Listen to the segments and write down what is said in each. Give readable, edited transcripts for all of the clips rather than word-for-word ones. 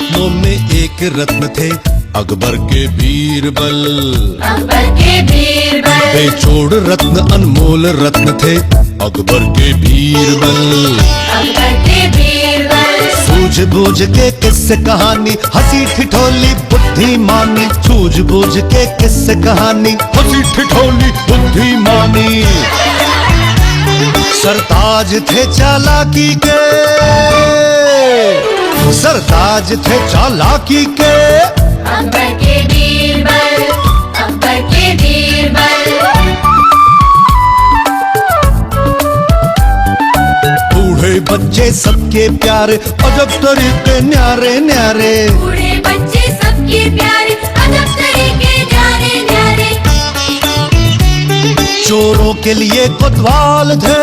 रत्नों में एक रत्न थे अकबर के बीरबल। अकबर के बीरबल। बेजोड़ रत्न अनमोल रत्न थे अकबर के बीरबल। अकबर के बीरबल। सूझबूझ के किस्से कहानी हंसी ठिठोली बुद्धिमानी। सूझबूझ के किस्से कहानी हंसी ठिठोली बुद्धिमानी। सरताज थे चालाकी के, सरताज थे चालाकी के। अकबर के बीरबल। अकबर के बीरबल। बूढ़े बच्चे सबके प्यारे अजब तरीके न्यारे न्यारे। बूढ़े बच्चे सबके प्यारे अजब तरीके न्यारे न्यारे। चोरों के लिए कोतवाल थे,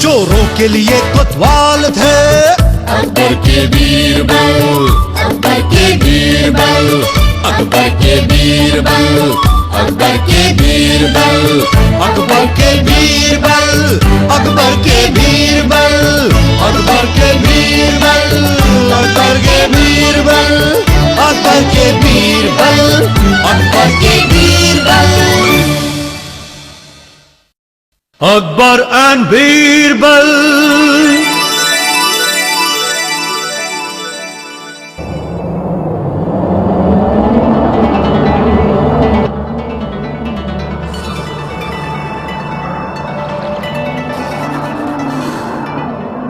चोरों के लिए कोतवाल थे। अकबर के बीरबल। अकबर के बीरबल। अकबर के बीरबल। अकबर के बीरबल। अकबर के बीरबल। अकबर के बीरबल। अकबर के बीरबल। अकबर के बीरबल। अकबर के बीरबल। अकबर के बीरबल। अकबर एंड बीरबल।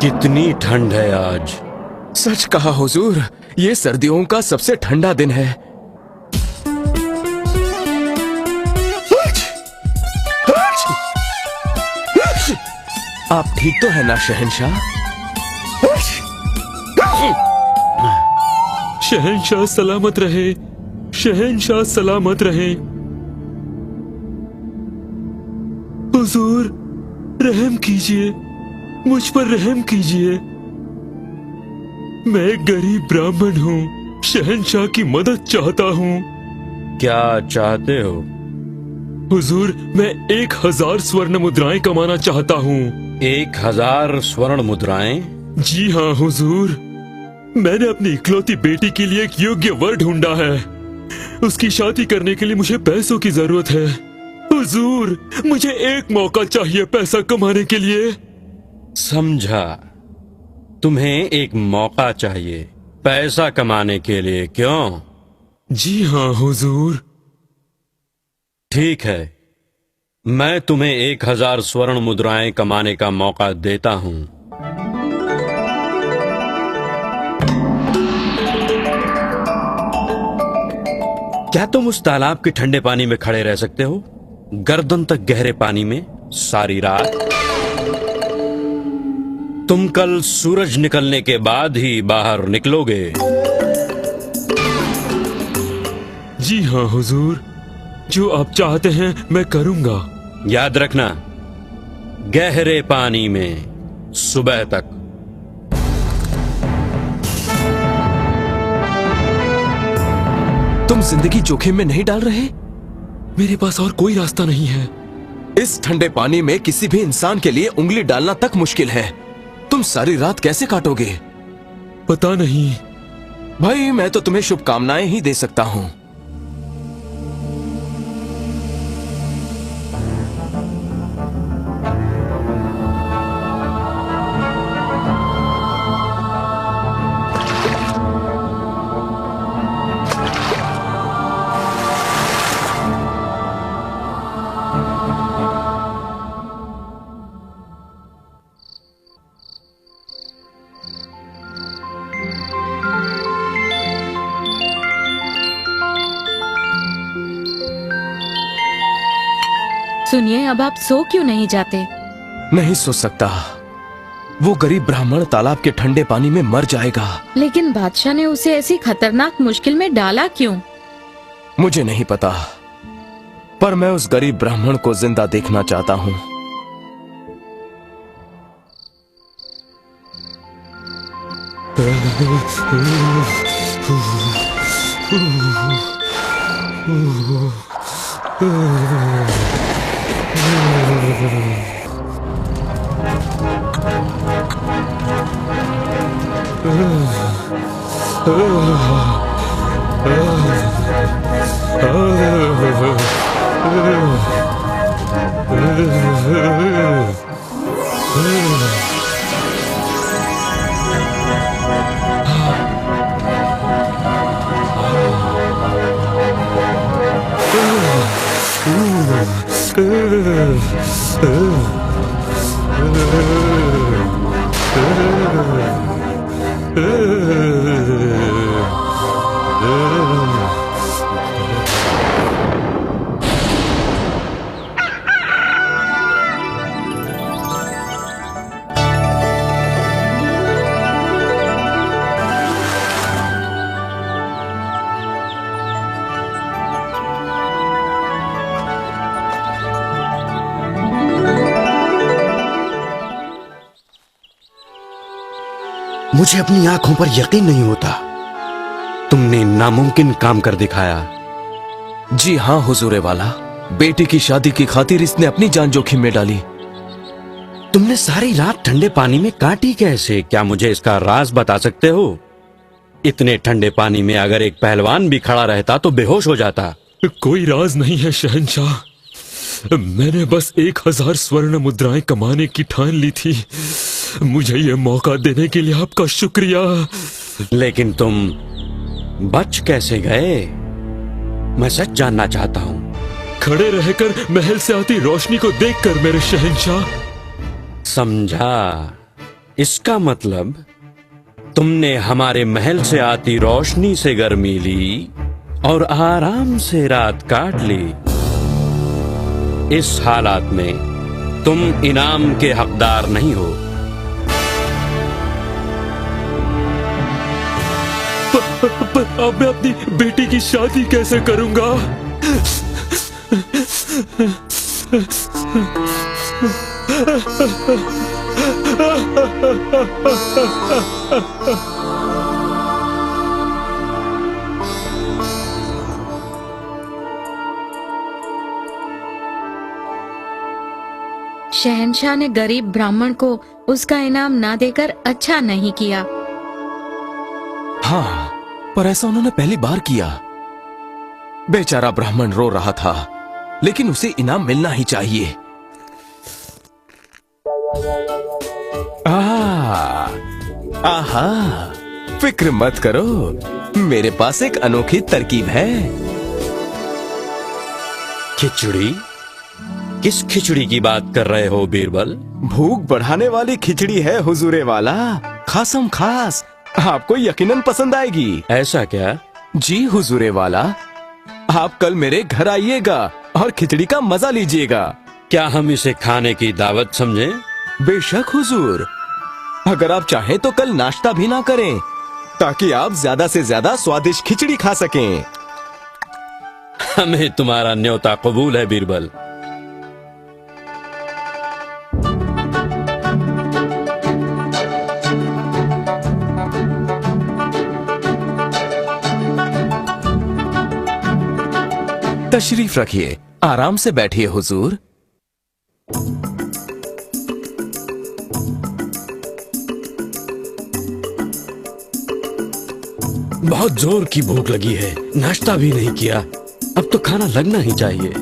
कितनी ठंड है आज। सच कहा हुजूर, ये सर्दियों का सबसे ठंडा दिन है। आप ठीक तो है ना शहंशाह? शहंशाह सलामत रहे, शहंशाह सलामत रहे। हुजूर रहम कीजिए, मुझ पर रहम कीजिए। मैं एक गरीब ब्राह्मण हूँ, शहंशाह की मदद चाहता हूँ। क्या चाहते हो? हुजूर मैं 1000 स्वर्ण मुद्राएं कमाना चाहता हूँ। 1000 स्वर्ण मुद्राएं? जी हाँ हुजूर, मैंने अपनी इकलौती बेटी के लिए एक योग्य वर ढूंढा है। उसकी शादी करने के लिए मुझे पैसों की जरूरत है। हुजूर मुझे एक मौका चाहिए पैसा कमाने के लिए। समझा, तुम्हें एक मौका चाहिए पैसा कमाने के लिए, क्यों? जी हाँ हुजूर। ठीक है, मैं तुम्हें 1000 स्वर्ण मुद्राएं कमाने का मौका देता हूं। क्या तुम उस तालाब के ठंडे पानी में खड़े रह सकते हो, गर्दन तक गहरे पानी में सारी रात? तुम कल सूरज निकलने के बाद ही बाहर निकलोगे। जी हाँ हुजूर, जो आप चाहते हैं मैं करूंगा। याद रखना, गहरे पानी में सुबह तक। तुम जिंदगी जोखिम में नहीं डाल रहे? मेरे पास और कोई रास्ता नहीं है। इस ठंडे पानी में किसी भी इंसान के लिए उंगली डालना तक मुश्किल है। तुम सारी रात कैसे काटोगे? पता नहीं। भाई मैं तो तुम्हें शुभकामनाएं ही दे सकता हूं। सुनिए, अब आप सो क्यों नहीं जाते? नहीं सो सकता। वो गरीब ब्राह्मण तालाब के ठंडे पानी में मर जाएगा। लेकिन बादशाह ने उसे ऐसी खतरनाक मुश्किल में डाला क्यों? मुझे नहीं पता, पर मैं उस गरीब ब्राह्मण को जिंदा देखना चाहता हूँ। मुझे अपनी आंखों पर यकीन नहीं होता। तुमने नामुमकिन काम कर दिखाया। जी हाँ हुजूरे वाला, बेटी की शादी की खातिर इसने अपनी जान जोखिम में डाली। तुमने सारी रात ठंडे पानी में काटी कैसे? क्या मुझे इसका राज बता सकते हो? इतने ठंडे पानी में अगर एक पहलवान भी खड़ा रहता तो बेहोश हो जाता। कोई राज नहीं है शहंशाह। मैंने बस 1000 स्वर्ण मुद्राएं कमाने की ठान ली थी। मुझे ये मौका देने के लिए आपका शुक्रिया। लेकिन तुम बच कैसे गए? मैं सच जानना चाहता हूँ। खड़े रहकर महल से आती रोशनी को देखकर मेरे शहंशाह। समझा। इसका मतलब तुमने हमारे महल से आती रोशनी से गर्मी ली और आराम से रात काट ली। इस हालात में तुम इनाम के हकदार नहीं हो। पर अब मैं अपनी बेटी की शादी कैसे करूंगा? शहंशाह ने गरीब ब्राह्मण को उसका इनाम ना देकर अच्छा नहीं किया। हाँ, पर ऐसा उन्होंने पहली बार किया। बेचारा ब्राह्मण रो रहा था, लेकिन उसे इनाम मिलना ही चाहिए। आहा, फिक्र मत करो, मेरे पास एक अनोखी तरकीब है। खिचड़ी? किस खिचड़ी की बात कर रहे हो बीरबल? भूख बढ़ाने वाली खिचड़ी है हुजूरे वाला, खासम खास। आपको यकीनन पसंद आएगी। ऐसा क्या? जी हुजूरे वाला, आप कल मेरे घर आइएगा और खिचड़ी का मजा लीजिएगा। क्या हम इसे खाने की दावत समझें? बेशक हुजूर, अगर आप चाहें तो कल नाश्ता भी ना करें, ताकि आप ज्यादा से ज्यादा स्वादिष्ट खिचड़ी खा सकें। हमें तुम्हारा न्योता कबूल है बीरबल। तशरीफ रखिए, आराम से बैठिए हुजूर। बहुत जोर की भूख लगी है, नाश्ता भी नहीं किया। अब तो खाना लगना ही चाहिए।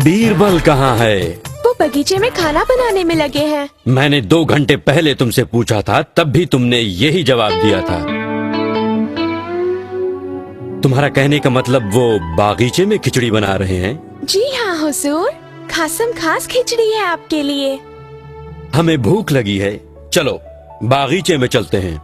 बीरबल कहाँ है? वो बगीचे में खाना बनाने में लगे हैं। मैंने 2 घंटे पहले तुमसे पूछा था, तब भी तुमने यही जवाब दिया था। तुम्हारा कहने का मतलब वो बागीचे में खिचड़ी बना रहे हैं? जी हाँ हुजूर, हासम खास खिचड़ी है आपके लिए। हमें भूख लगी है, चलो बागीचे में चलते हैं।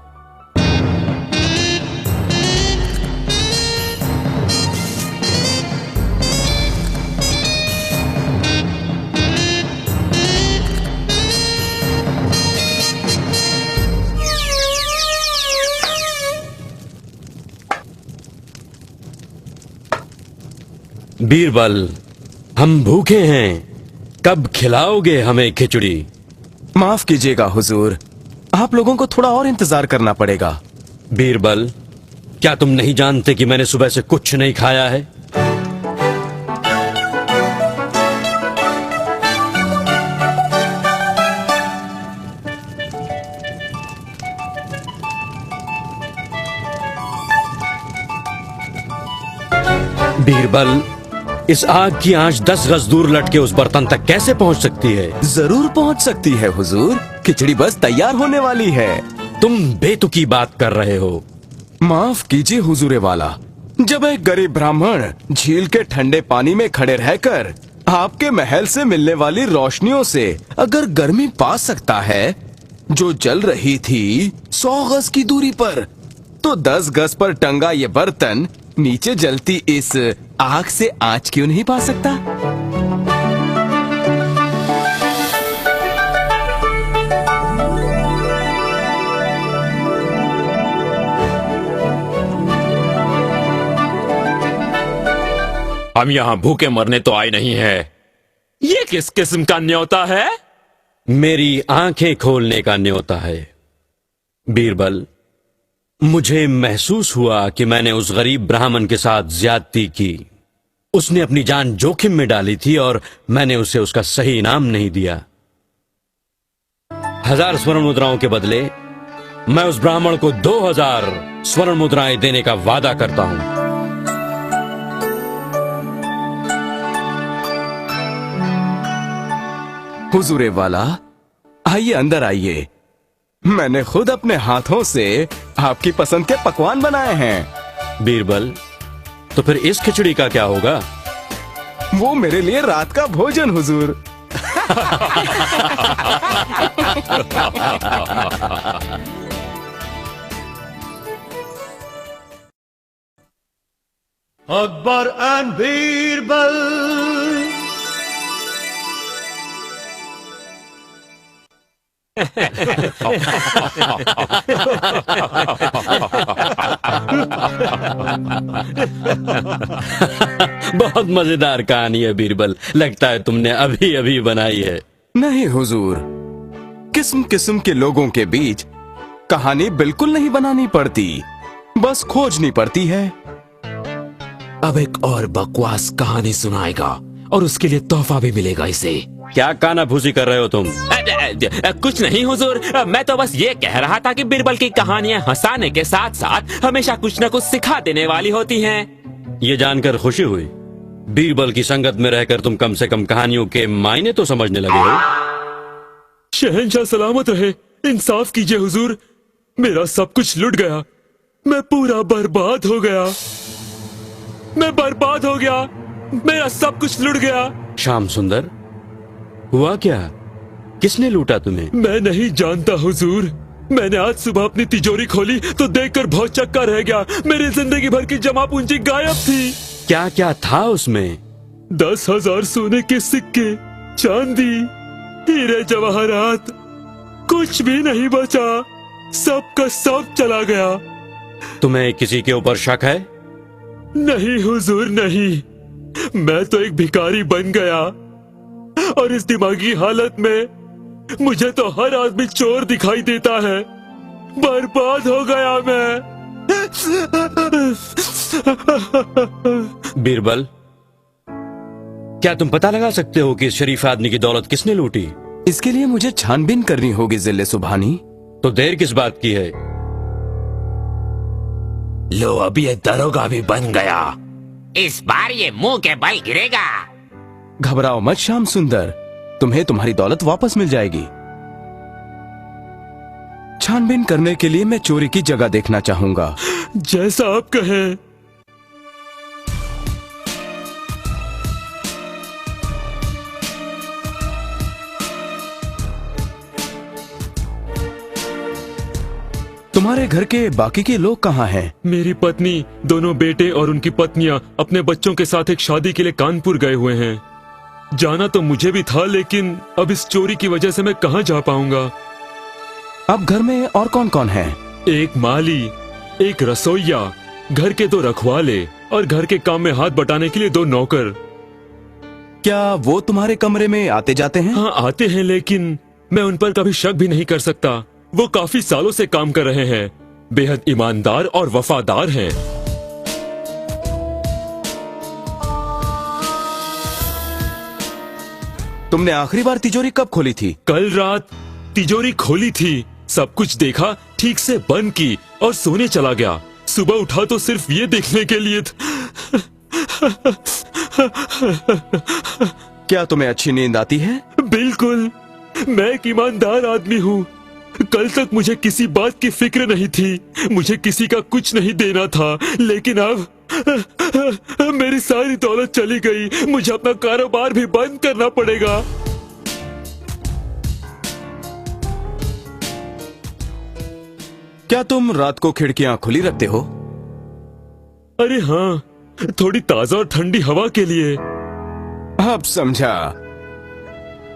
बीरबल, हम भूखे हैं, कब खिलाओगे हमें खिचड़ी? माफ कीजिएगा हुजूर, आप लोगों को थोड़ा और इंतजार करना पड़ेगा। बीरबल, क्या तुम नहीं जानते कि मैंने सुबह से कुछ नहीं खाया है? बीरबल, इस आग की आंच 10 गज दूर लटके उस बर्तन तक कैसे पहुंच सकती है? जरूर पहुंच सकती है हुजूर, खिचड़ी बस तैयार होने वाली है। तुम बेतुकी बात कर रहे हो। माफ कीजिए हुजूरे वाला, जब एक गरीब ब्राह्मण झील के ठंडे पानी में खड़े रहकर आपके महल से मिलने वाली रोशनियों से अगर गर्मी पा सकता है जो जल रही थी 100 गज की दूरी पर, तो 10 गज पर टंगा ये बर्तन नीचे जलती इस आग से आंच क्यों नहीं पा सकता? हम यहाँ भूखे मरने तो आए नहीं है। ये किस किस्म का न्योता है? मेरी आंखें खोलने का न्योता है। बीरबल, मुझे महसूस हुआ कि मैंने उस गरीब ब्राह्मण के साथ ज्यादती की। उसने अपनी जान जोखिम में डाली थी और मैंने उसे उसका सही इनाम नहीं दिया। 1000 स्वर्ण मुद्राओं के बदले मैं उस ब्राह्मण को 2000 स्वर्ण मुद्राएं देने का वादा करता हूं। हुजूरे वाला, आइए अंदर आइए। मैंने खुद अपने हाथों से आपकी पसंद के पकवान बनाए हैं। बीरबल, तो फिर इस खिचड़ी का क्या होगा? वो मेरे लिए रात का भोजन हुजूर। Akbar and Birbal. बहुत मजेदार कहानी है बीरबल, लगता है तुमने अभी अभी बनाई है। नहीं हुजूर, किस्म किस्म के लोगों के बीच कहानी बिल्कुल नहीं बनानी पड़ती, बस खोजनी पड़ती है। अब एक और बकवास कहानी सुनाएगा और उसके लिए तोहफा भी मिलेगा इसे। क्या काना भूसी कर रहे हो तुम? कुछ नहीं हुजूर, मैं तो बस ये कह रहा था कि बीरबल की कहानियां हंसाने के साथ साथ हमेशा कुछ न कुछ सिखा देने वाली होती हैं। ये जानकर खुशी हुई। बीरबल की संगत में रहकर तुम कम से कम कहानियों के मायने तो समझने लगे हो। शहंशाह सलामत रहे। इंसाफ कीजिए हुजूर, मेरा सब कुछ लुट गया। मैं पूरा बर्बाद हो गया। मैं बर्बाद हो गया, मेरा सब कुछ लुट गया। श्याम सुंदर, हुआ क्या? किसने लूटा तुम्हें? मैं नहीं जानता हुजूर। मैंने आज सुबह अपनी तिजोरी खोली तो देखकर बहुत चक्का रह गया। मेरी जिंदगी भर की जमा पूंजी गायब थी। क्या क्या था उसमें? 10,000 सोने के सिक्के, चांदी, हीरे जवाहरात, कुछ भी नहीं बचा। सब का सब चला गया। तुम्हें किसी के ऊपर शक है? नहीं हुजूर, नहीं। मैं तो एक भिखारी बन गया और इस दिमागी हालत में मुझे तो हर आदमी चोर दिखाई देता है। बर्बाद हो गया मैं। बीरबल, क्या तुम पता लगा सकते हो कि इस शरीफ आदमी की दौलत किसने लूटी? इसके लिए मुझे छानबीन करनी होगी जिले सुभानी। तो देर किस बात की है? लो, अब ये दरोगा भी बन गया। इस बार ये मुंह के बल गिरेगा। घबराओ मत श्याम सुंदर, तुम्हें तुम्हारी दौलत वापस मिल जाएगी। छानबीन करने के लिए मैं चोरी की जगह देखना चाहूंगा। जैसा आप कहें। तुम्हारे घर के बाकी के लोग कहाँ हैं? मेरी पत्नी, दोनों बेटे और उनकी पत्नियां अपने बच्चों के साथ एक शादी के लिए कानपुर गए हुए हैं। जाना तो मुझे भी था, लेकिन अब इस चोरी की वजह से मैं कहाँ जा पाऊंगा। अब घर में और कौन कौन है? एक माली, एक रसोइया, घर के 2 रखवाले और घर के काम में हाथ बटाने के लिए 2 नौकर। क्या वो तुम्हारे कमरे में आते जाते हैं? हाँ, आते हैं, लेकिन मैं उन पर कभी शक भी नहीं कर सकता। वो काफी सालों से काम कर रहे हैं, बेहद ईमानदार और वफादार हैं। तुमने आखिरी बार तिजोरी कब खोली थी? कल रात तिजोरी खोली थी, सब कुछ देखा, ठीक से बंद की और सोने चला गया। सुबह उठा तो सिर्फ ये देखने के लिए क्या तुम्हें अच्छी नींद आती है? बिल्कुल, मैं एक ईमानदार आदमी हूँ। कल तक मुझे किसी बात की फिक्र नहीं थी, मुझे किसी का कुछ नहीं देना था, लेकिन अब मेरी सारी दौलत चली गई। मुझे अपना कारोबार भी बंद करना पड़ेगा। क्या तुम रात को खिड़कियां खुली रखते हो? अरे हाँ, थोड़ी ताजा और ठंडी हवा के लिए। अब समझा,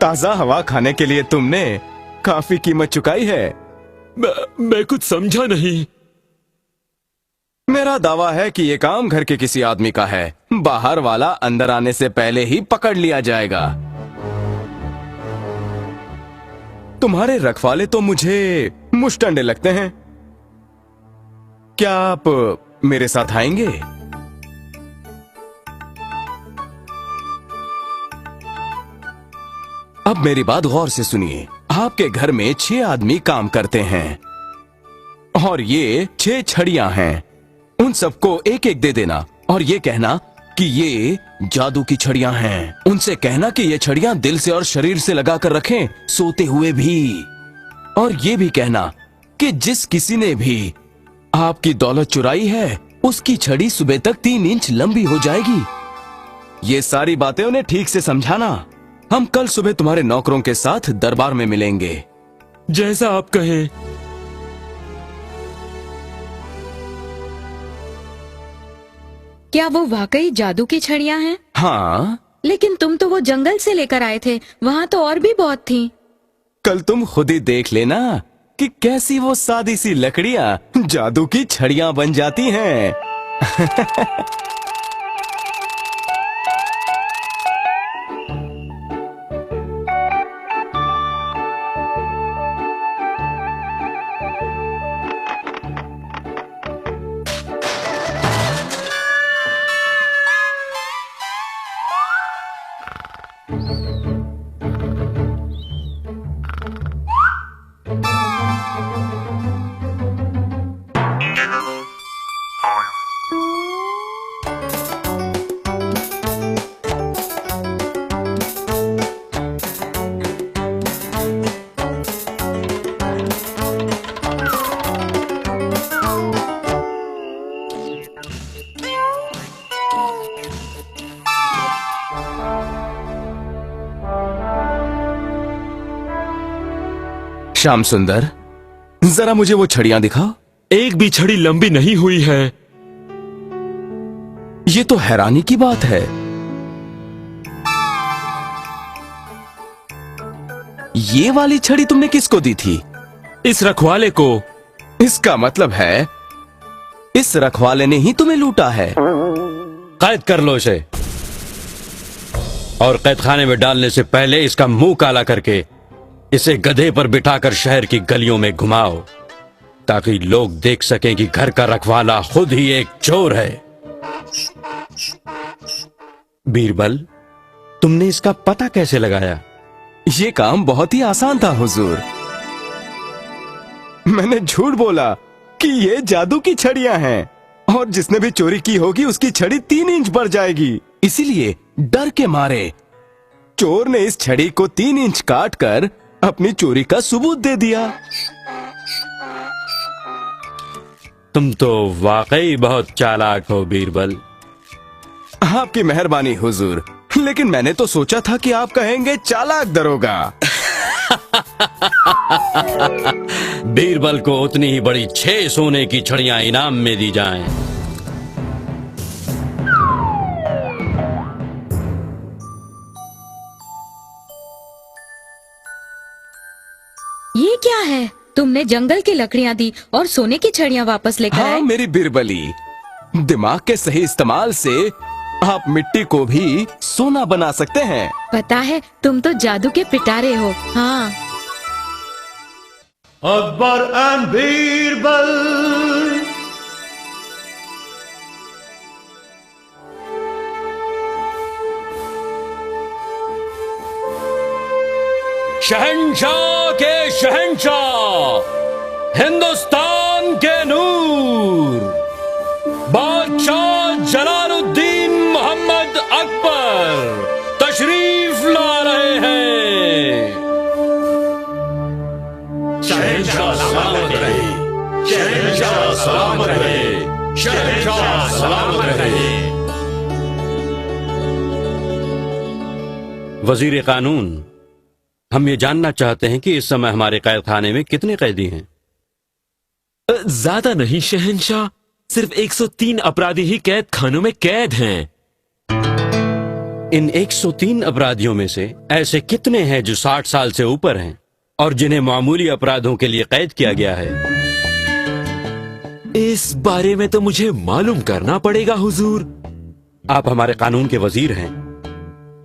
ताजा हवा खाने के लिए तुमने काफी कीमत चुकाई है। मैं कुछ समझा नहीं। मेरा दावा है कि ये काम घर के किसी आदमी का है। बाहर वाला अंदर आने से पहले ही पकड़ लिया जाएगा। तुम्हारे रखवाले तो मुझे मुश्तंडे लगते हैं। क्या आप मेरे साथ आएंगे? अब मेरी बात गौर से सुनिए। आपके घर में 6 आदमी काम करते हैं और ये 6 छड़ियां हैं। उन सबको एक एक दे देना और ये कहना कि ये जादू की छड़ियां हैं। उनसे कहना कि ये छड़ियां दिल से और शरीर से लगाकर रखें, सोते हुए भी। और ये भी कहना कि जिस किसी ने भी आपकी दौलत चुराई है, उसकी छड़ी सुबह तक 3 इंच लंबी हो जाएगी। ये सारी बातें उन्हें ठीक से समझाना। हम कल सुबह तुम्हारे नौकरों के साथ दरबार में मिलेंगे। जैसा आप कहें। क्या वो वाकई जादू की छड़ियां हैं? हाँ, लेकिन तुम तो वो जंगल से लेकर आए थे, वहाँ तो और भी बहुत थीं। कल तुम खुद ही देख लेना कि कैसी वो सादी सी लकड़ियां जादू की छड़ियां बन जाती हैं। श्याम सुंदर, जरा मुझे वो छड़ियां दिखाओ। एक भी छड़ी लंबी नहीं हुई है। ये तो हैरानी की बात है। ये वाली छड़ी तुमने किसको दी थी? इस रखवाले को। इसका मतलब है इस रखवाले ने ही तुम्हें लूटा है। कैद कर लो इसे और कैद खाने में डालने से पहले इसका मुंह काला करके इसे गधे पर बिठाकर शहर की गलियों में घुमाओ, ताकि लोग देख सकें कि घर का रखवाला खुद ही एक चोर है। बीरबल, तुमने इसका पता कैसे लगाया? ये काम बहुत ही आसान था हुजूर। मैंने झूठ बोला कि ये जादू की छड़ियां हैं और जिसने भी चोरी की होगी उसकी छड़ी 3 इंच बढ़ जाएगी। इसीलिए डर के मारे चोर ने इस छड़ी को 3 इंच काट कर अपनी चोरी का सबूत दे दिया। तुम तो वाकई बहुत चालाक हो बीरबल। आपकी मेहरबानी हुजूर, लेकिन मैंने तो सोचा था कि आप कहेंगे चालाक दरोगा। बीरबल को उतनी ही बड़ी 6 सोने की छड़ियां इनाम में दी जाएं। ये क्या है? तुमने जंगल की लकड़ियाँ दी और सोने की छड़ियाँ वापस लेकर हाँ आए। मेरी बिरबली, दिमाग के सही इस्तेमाल से आप मिट्टी को भी सोना बना सकते हैं। पता है, तुम तो जादू के पिटारे हो। हाँ, अकबर एंड बीरबल। शहंशाह के शहंशाह, हिंदुस्तान के नूर, बादशाह जलालुद्दीन मोहम्मद अकबर तशरीफ ला रहे हैं। शहंशाह सलामत रहे, शहंशाह सलामत रहे, शहंशाह सलामत रहे। वजीर कानून, हम ये जानना चाहते हैं कि इस समय हमारे कैद खाने में कितने कैदी हैं? ज्यादा नहीं शहंशाह, सिर्फ 103 अपराधी ही कैद खानों में कैद हैं। इन 103 अपराधियों में से ऐसे कितने हैं जो 60 साल से ऊपर हैं और जिन्हें मामूली अपराधों के लिए कैद किया गया है? इस बारे में तो मुझे मालूम करना पड़ेगा हुजूर। आप हमारे कानून के वजीर हैं।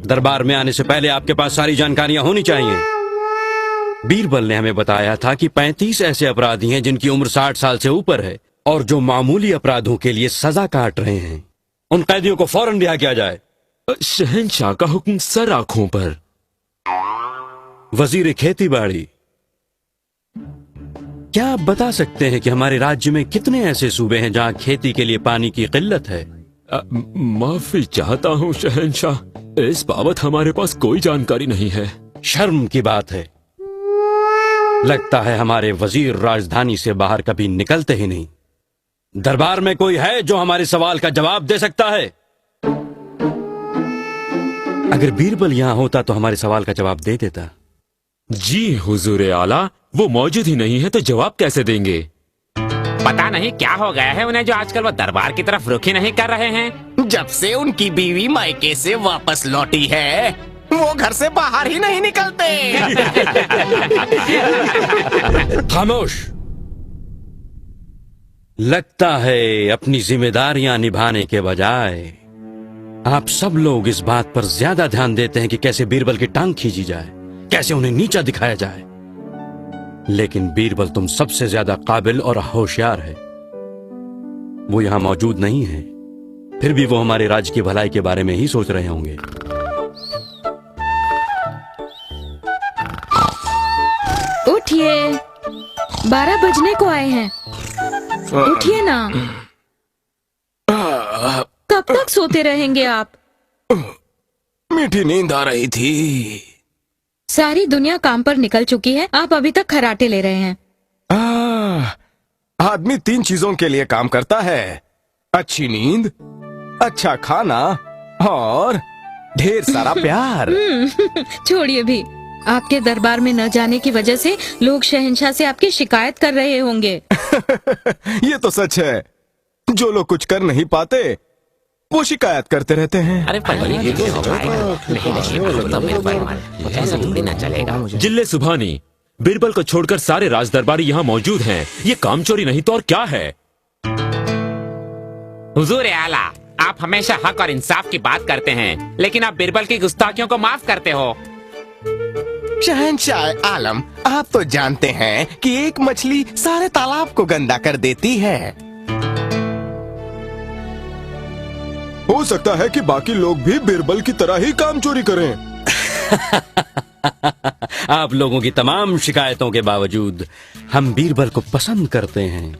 दरबार में आने से पहले आपके पास सारी जानकारियां होनी चाहिए। बीरबल ने हमें बताया था कि 35 ऐसे अपराधी हैं जिनकी उम्र 60 साल से ऊपर है और जो मामूली अपराधों के लिए सजा काट रहे हैं। उन कैदियों को फौरन रिहा किया जाए। शहंशाह का हुक्म सर आंखों पर। वजीर खेती बाड़ी, क्या आप बता सकते हैं कि हमारे राज्य में कितने ऐसे सूबे हैं जहां खेती के लिए पानी की किल्लत है? माफी चाहता हूँ शहंशाह, इस बाबत हमारे पास कोई जानकारी नहीं है। शर्म की बात है। लगता है हमारे वजीर राजधानी से बाहर कभी निकलते ही नहीं। दरबार में कोई है जो हमारे सवाल का जवाब दे सकता है? अगर बीरबल यहाँ होता तो हमारे सवाल का जवाब दे देता। जी हुजूर आला, वो मौजूद ही नहीं है तो जवाब कैसे देंगे? पता नहीं क्या हो गया है उन्हें जो आजकल वो दरबार की तरफ रुख ही नहीं कर रहे हैं। जब से उनकी बीवी मायके से वापस लौटी है, वो घर से बाहर ही नहीं निकलते। खामोश। लगता है अपनी जिम्मेदारियां निभाने के बजाय आप सब लोग इस बात पर ज्यादा ध्यान देते हैं कि कैसे बीरबल की टांग खींची जाए, कैसे उन्हें नीचा दिखाया जाए। लेकिन बीरबल तुम सबसे ज्यादा काबिल और होशियार है। वो यहां मौजूद नहीं है, फिर भी वो हमारे राज्य की भलाई के बारे में ही सोच रहे होंगे। उठिए, 12 बजने को आए हैं। उठिए ना। कब तक सोते रहेंगे आप? मीठी नींद आ रही थी। सारी दुनिया काम पर निकल चुकी है, आप अभी तक खर्राटे ले रहे हैं। आदमी 3 चीजों के लिए काम करता है: अच्छी नींद, अच्छा खाना और ढेर सारा प्यार। छोड़िए भी, आपके दरबार में न जाने की वजह से लोग शहंशाह से आपकी शिकायत कर रहे होंगे। ये तो सच है। जो लोग कुछ कर नहीं पाते वो शिकायत करते रहते हैं। अरे ऐसा थोड़ी ना चलेगा। जिल्ले सुभानी, बीरबल को छोड़कर सारे राज दरबारी यहाँ मौजूद हैं। ये काम चोरी नहीं तो और क्या है? हुजूर आला, आप हमेशा हक और इंसाफ की बात करते हैं, लेकिन आप बीरबल की गुस्ताखियों को माफ करते हो। शहंशाह आलम, आप तो जानते हैं कि एक मछली सारे तालाब को गंदा कर देती है। हो सकता है कि बाकी लोग भी बीरबल की तरह ही काम चोरी करें। आप लोगों की तमाम शिकायतों के बावजूद हम बीरबल को पसंद करते हैं।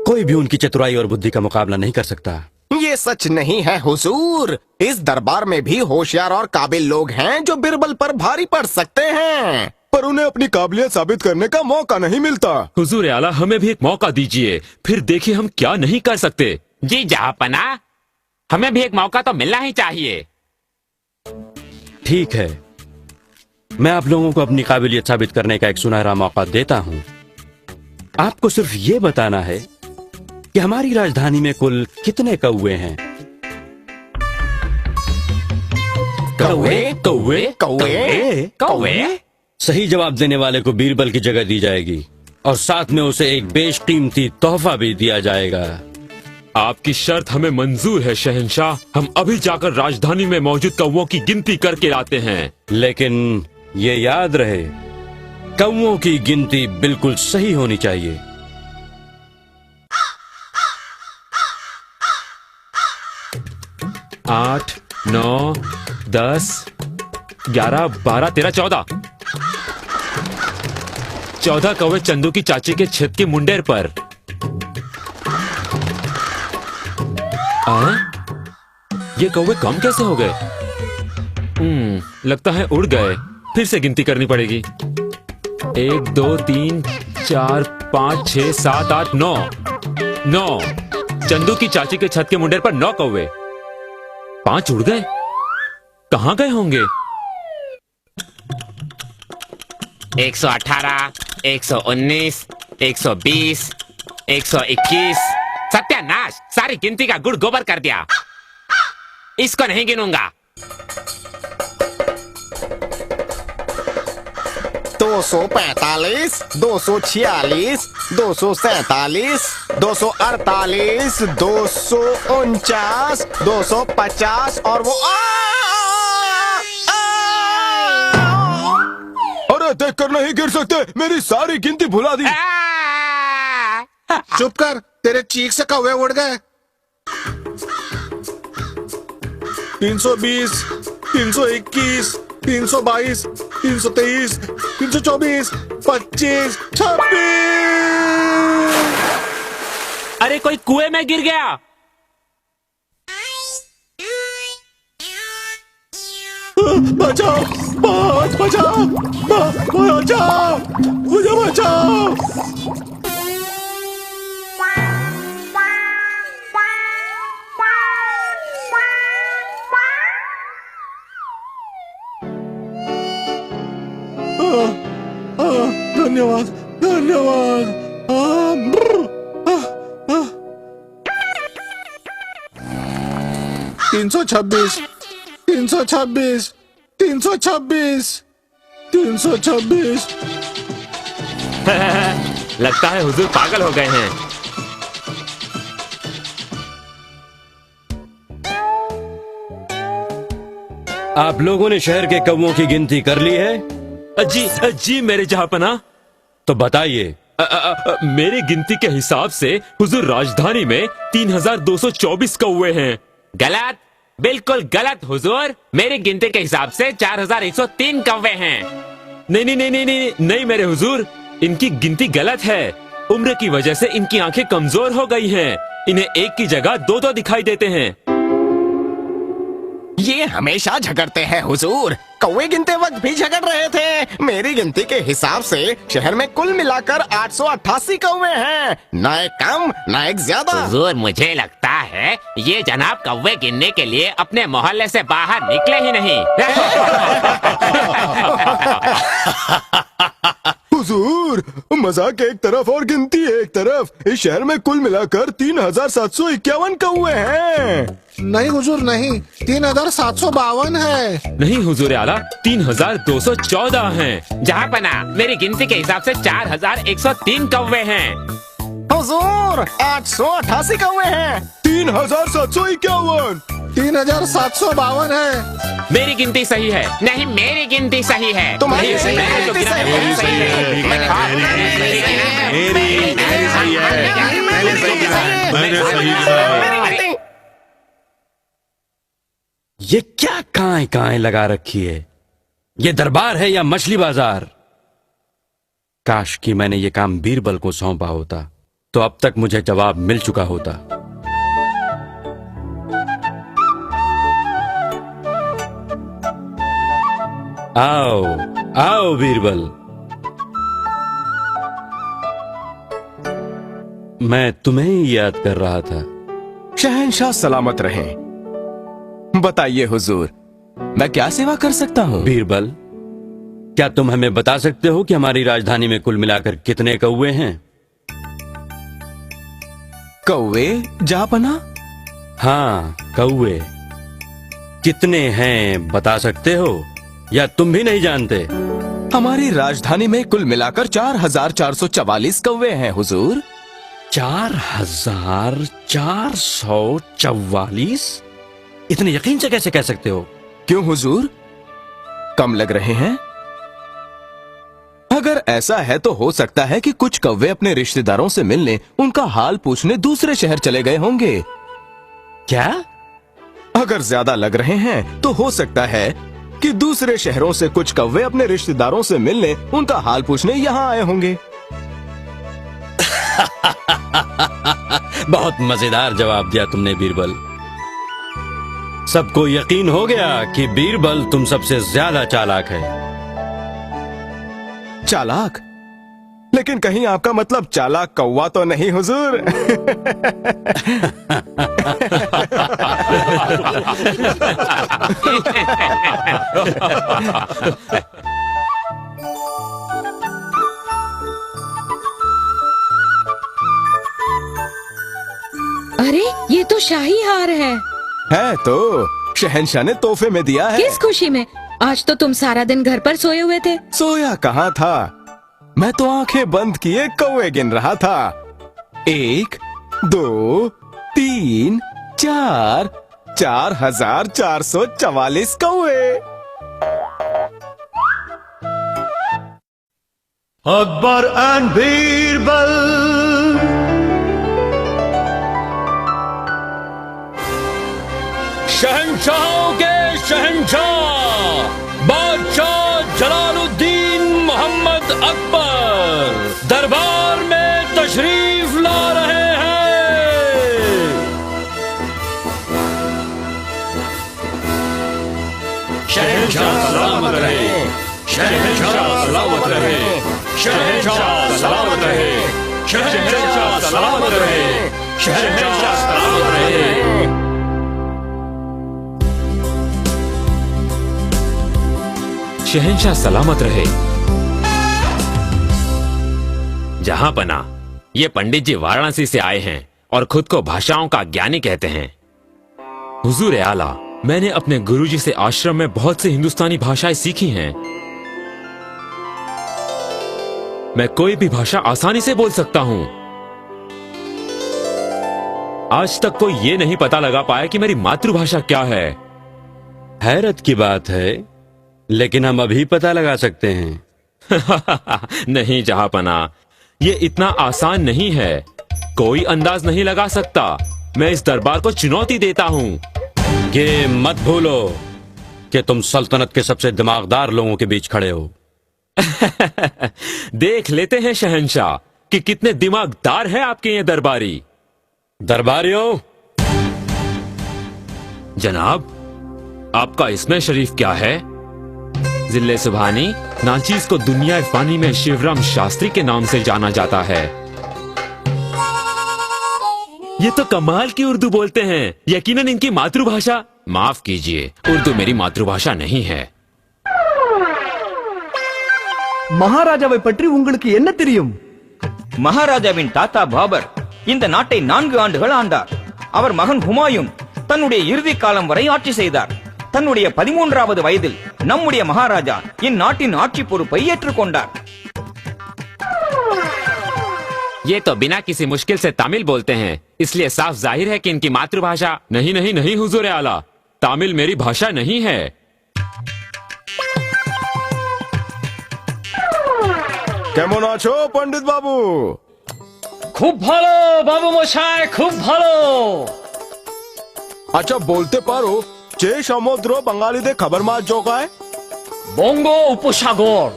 कोई भी उनकी चतुराई और बुद्धि का मुकाबला नहीं कर सकता। ये सच नहीं है हुजूर। इस दरबार में भी होशियार और काबिल लोग हैं जो बीरबल पर भारी पड़ सकते हैं, पर उन्हें अपनी काबिलियत साबित करने का मौका नहीं मिलता। हुजूर आला, हमें भी एक मौका दीजिए, फिर देखिए हम क्या नहीं कर सकते। जी जहांपना, हमें भी एक मौका तो मिलना ही चाहिए। ठीक है, मैं आप लोगों को अपनी काबिलियत साबित करने का एक सुनहरा मौका देता हूँ। आपको सिर्फ ये बताना है कि हमारी राजधानी में कुल कितने कौवे हैं। कौवे कौवे कौवे कौवे। सही जवाब देने वाले को बीरबल की जगह दी जाएगी और साथ में उसे एक बेशकीमती तोहफा भी दिया जाएगा। आपकी शर्त हमें मंजूर है शहंशाह। हम अभी जाकर राजधानी में मौजूद कौवों की गिनती करके लाते हैं। लेकिन ये याद रहे, कौवों की गिनती बिल्कुल सही होनी चाहिए। आठ, 9, 10, 11, 12, 13, 14। 14 कौवे चंदू की चाची के छत के मुंडेर पर। ये कौवे कम कैसे हो गए? लगता है उड़ गए। फिर से गिनती करनी पड़ेगी। 1, 2, 3, 4, 5, 6, 7, 8, 9। 9 चंदू की चाची के छत के मुंडेर पर 9 कौवे। 5 उड़ गए। कहां गए होंगे? 118, 119, 120, 121। सत्यानाश, सारी गिनती का गुड़ गोबर कर दिया। इसको नहीं गिनूंगा। 245, 246, 247, 248, 249, 250 और वो अरे देखकर नहीं गिर सकते, मेरी सारी गिनती भुला दी। चुप कर, तेरे चीख से कौवे उड़ गए। 320, 321, 322, 323, 324, 25, 26। अरे कोई कुएं में गिर गया। बचाओ, बचाओ, बचाओ, मुझे बचाओ। धन्यवाद, धन्यवाद। 326, 326, 326, 326। लगता है हुजूर पागल हो गए हैं। आप लोगों ने शहर के कौवों की गिनती कर ली है? जी मेरे जहांपना। तो बताइए। मेरी गिनती के हिसाब से हुजूर राजधानी में 3224 कौवे हैं। गलत, बिल्कुल गलत हुजूर। मेरी गिनती के हिसाब से 4103 कौवे हैं। नहीं मेरे हुजूर, इनकी गिनती गलत है। उम्र की वजह से इनकी आंखें कमजोर हो गई हैं। इन्हें एक की जगह 2 दिखाई देते हैं। ये हमेशा झगड़ते हैं हुजूर। कौवे गिनते वक्त भी झगड़ रहे थे। मेरी गिनती के हिसाब से शहर में कुल मिलाकर 888 कौवे हैं। ना एक कम ना एक ज्यादा। हुजूर मुझे लगता है ये जनाब कौवे गिनने के लिए अपने मोहल्ले से बाहर निकले ही नहीं। हुजूर, मजाक एक तरफ और गिनती एक तरफ, इस शहर में कुल मिलाकर 3751 कौवे हैं। नहीं हुजूर नहीं, 3752 है। नहीं हुजूर आला, 3214 हैं। जहांपना, मेरी गिनती के हिसाब से 4103 कौवे हैं। हुजूर 888 कौवे हैं। 3751। 3752 है। मेरी गिनती सही है। नहीं, मेरी गिनती सही है। तुम्हारी नहीं, सही है, मैंने तो गिनती गिना है, सही है। मेरी सही है। मैंने कहा, मेरी सही है। मैंने सही कहा। ये क्या काएं लगा रखी है? ये दरबार है या मछली बाजार? काश कि मैंने ये काम बीरबल को सौंपा होता, तो अब तक मुझे जवाब मिल चुका होता। आओ आओ बीरबल, मैं तुम्हें ही याद कर रहा था। शहंशाह सलामत रहें। बताइए हुजूर, मैं क्या सेवा कर सकता हूँ? बीरबल, क्या तुम हमें बता सकते हो कि हमारी राजधानी में कुल मिलाकर कितने कौवे हैं? कौवे जहाँपना? हाँ, कौवे कितने हैं बता सकते हो या तुम भी नहीं जानते? हमारी राजधानी में कुल मिलाकर 4444 कौवे हैं हुजूर। 4444? इतने यकीन से कैसे कह सकते हो? क्यों हुजूर, कम लग रहे हैं? अगर ऐसा है तो हो सकता है कि कुछ कौवे अपने रिश्तेदारों से मिलने, उनका हाल पूछने दूसरे शहर चले गए होंगे। क्या? अगर ज्यादा लग रहे हैं तो हो सकता है कि दूसरे शहरों से कुछ कौवे अपने रिश्तेदारों से मिलने, उनका हाल पूछने यहाँ आए होंगे। बहुत मजेदार जवाब दिया तुमने बीरबल। सबको यकीन हो गया कि बीरबल तुम सबसे ज्यादा चालाक है। चालाक? लेकिन कहीं आपका मतलब चालाक कौवा तो नहीं हुजूर? अरे ये तो शाही हार है। तो शहंशाह ने तोहफे में दिया है। किस खुशी में? आज तो तुम सारा दिन घर पर सोए हुए थे। सोया कहाँ था, मैं तो आंखें बंद किए कौवे गिन रहा था। 1 2 3 4 4444 कौवे। अकबर एंड बीरबल। शहंशाहों के शहंशाह बादशाह जलालुद्दीन मोहम्मद अकबर दरबार में तशरीफ ला रहे हैं। शहंशाह सलामत रहे, शहंशाह सलामत रहे, शहंशाह सलामत रहे, शहंशाह सलामत रहे, शहंशाह सलामत रहे। शहंशाह सलामत रहे। जहां पना, ये पंडित जी वाराणसी से आए हैं और खुद को भाषाओं का ज्ञानी कहते हैं। हुजूर आला, मैंने अपने गुरुजी से आश्रम में बहुत सी हिंदुस्तानी भाषाएं सीखी हैं। मैं कोई भी भाषा आसानी से बोल सकता हूं। आज तक कोई ये नहीं पता लगा पाया कि मेरी मातृभाषा क्या है। हैरत की बात है, लेकिन हम अभी पता लगा सकते हैं। नहीं जहांपना, ये इतना आसान नहीं है। कोई अंदाज नहीं लगा सकता। मैं इस दरबार को चुनौती देता हूँ। ये मत भूलो कि तुम सल्तनत के सबसे दिमागदार लोगों के बीच खड़े हो। देख लेते हैं शहंशाह कि कितने दिमागदार हैं आपके ये दरबारी। दरबारियों। जनाब, आपका इसमें शरीफ क्या है? जिले सुभानी नाचीज को दुनिया फानी में शिवराम शास्त्री के नाम से जाना जाता है। ये तो कमाल की उर्दू बोलते हैं। यकीनन इनकी मातृभाषा। माफ कीजिए, उर्दू मेरी मातृभाषा नहीं है। மகாராஜாவை பற்றி உங்களுக்கு என்ன தெரியும்? மகாராஜாவின் தாத்தா பாபர் இந்த நாட்டை 4 ஆண்டுகள் ஆண்டார். அவர் மகன் ஹுமாயூன் தன்னுடைய இறுதி காலம் வரை ஆட்சி செய்தார். தன்னுடைய 13வது வயதில் நம்முடைய மகாராஜா இந்நாட்டின் ஆட்சி பொறுப்பை ஏற்றுக்கொண்டார். ये तो बिना किसी मुश्किल से तमिल बोलते हैं, इसलिए साफ जाहिर है कि इनकी मातृभाषा। नहीं नहीं नहीं हुजूर आला, तमिल मेरी भाषा नहीं है। কেমন আছো पंडित बाबू? খুব ভালো বাবু মশাই, খুব ভালো। আচ্ছা বলতে পারো যে সমুদ্র বাঙালিদের খাবার মাছ জোগায়? বঙ্গ উপসাগর।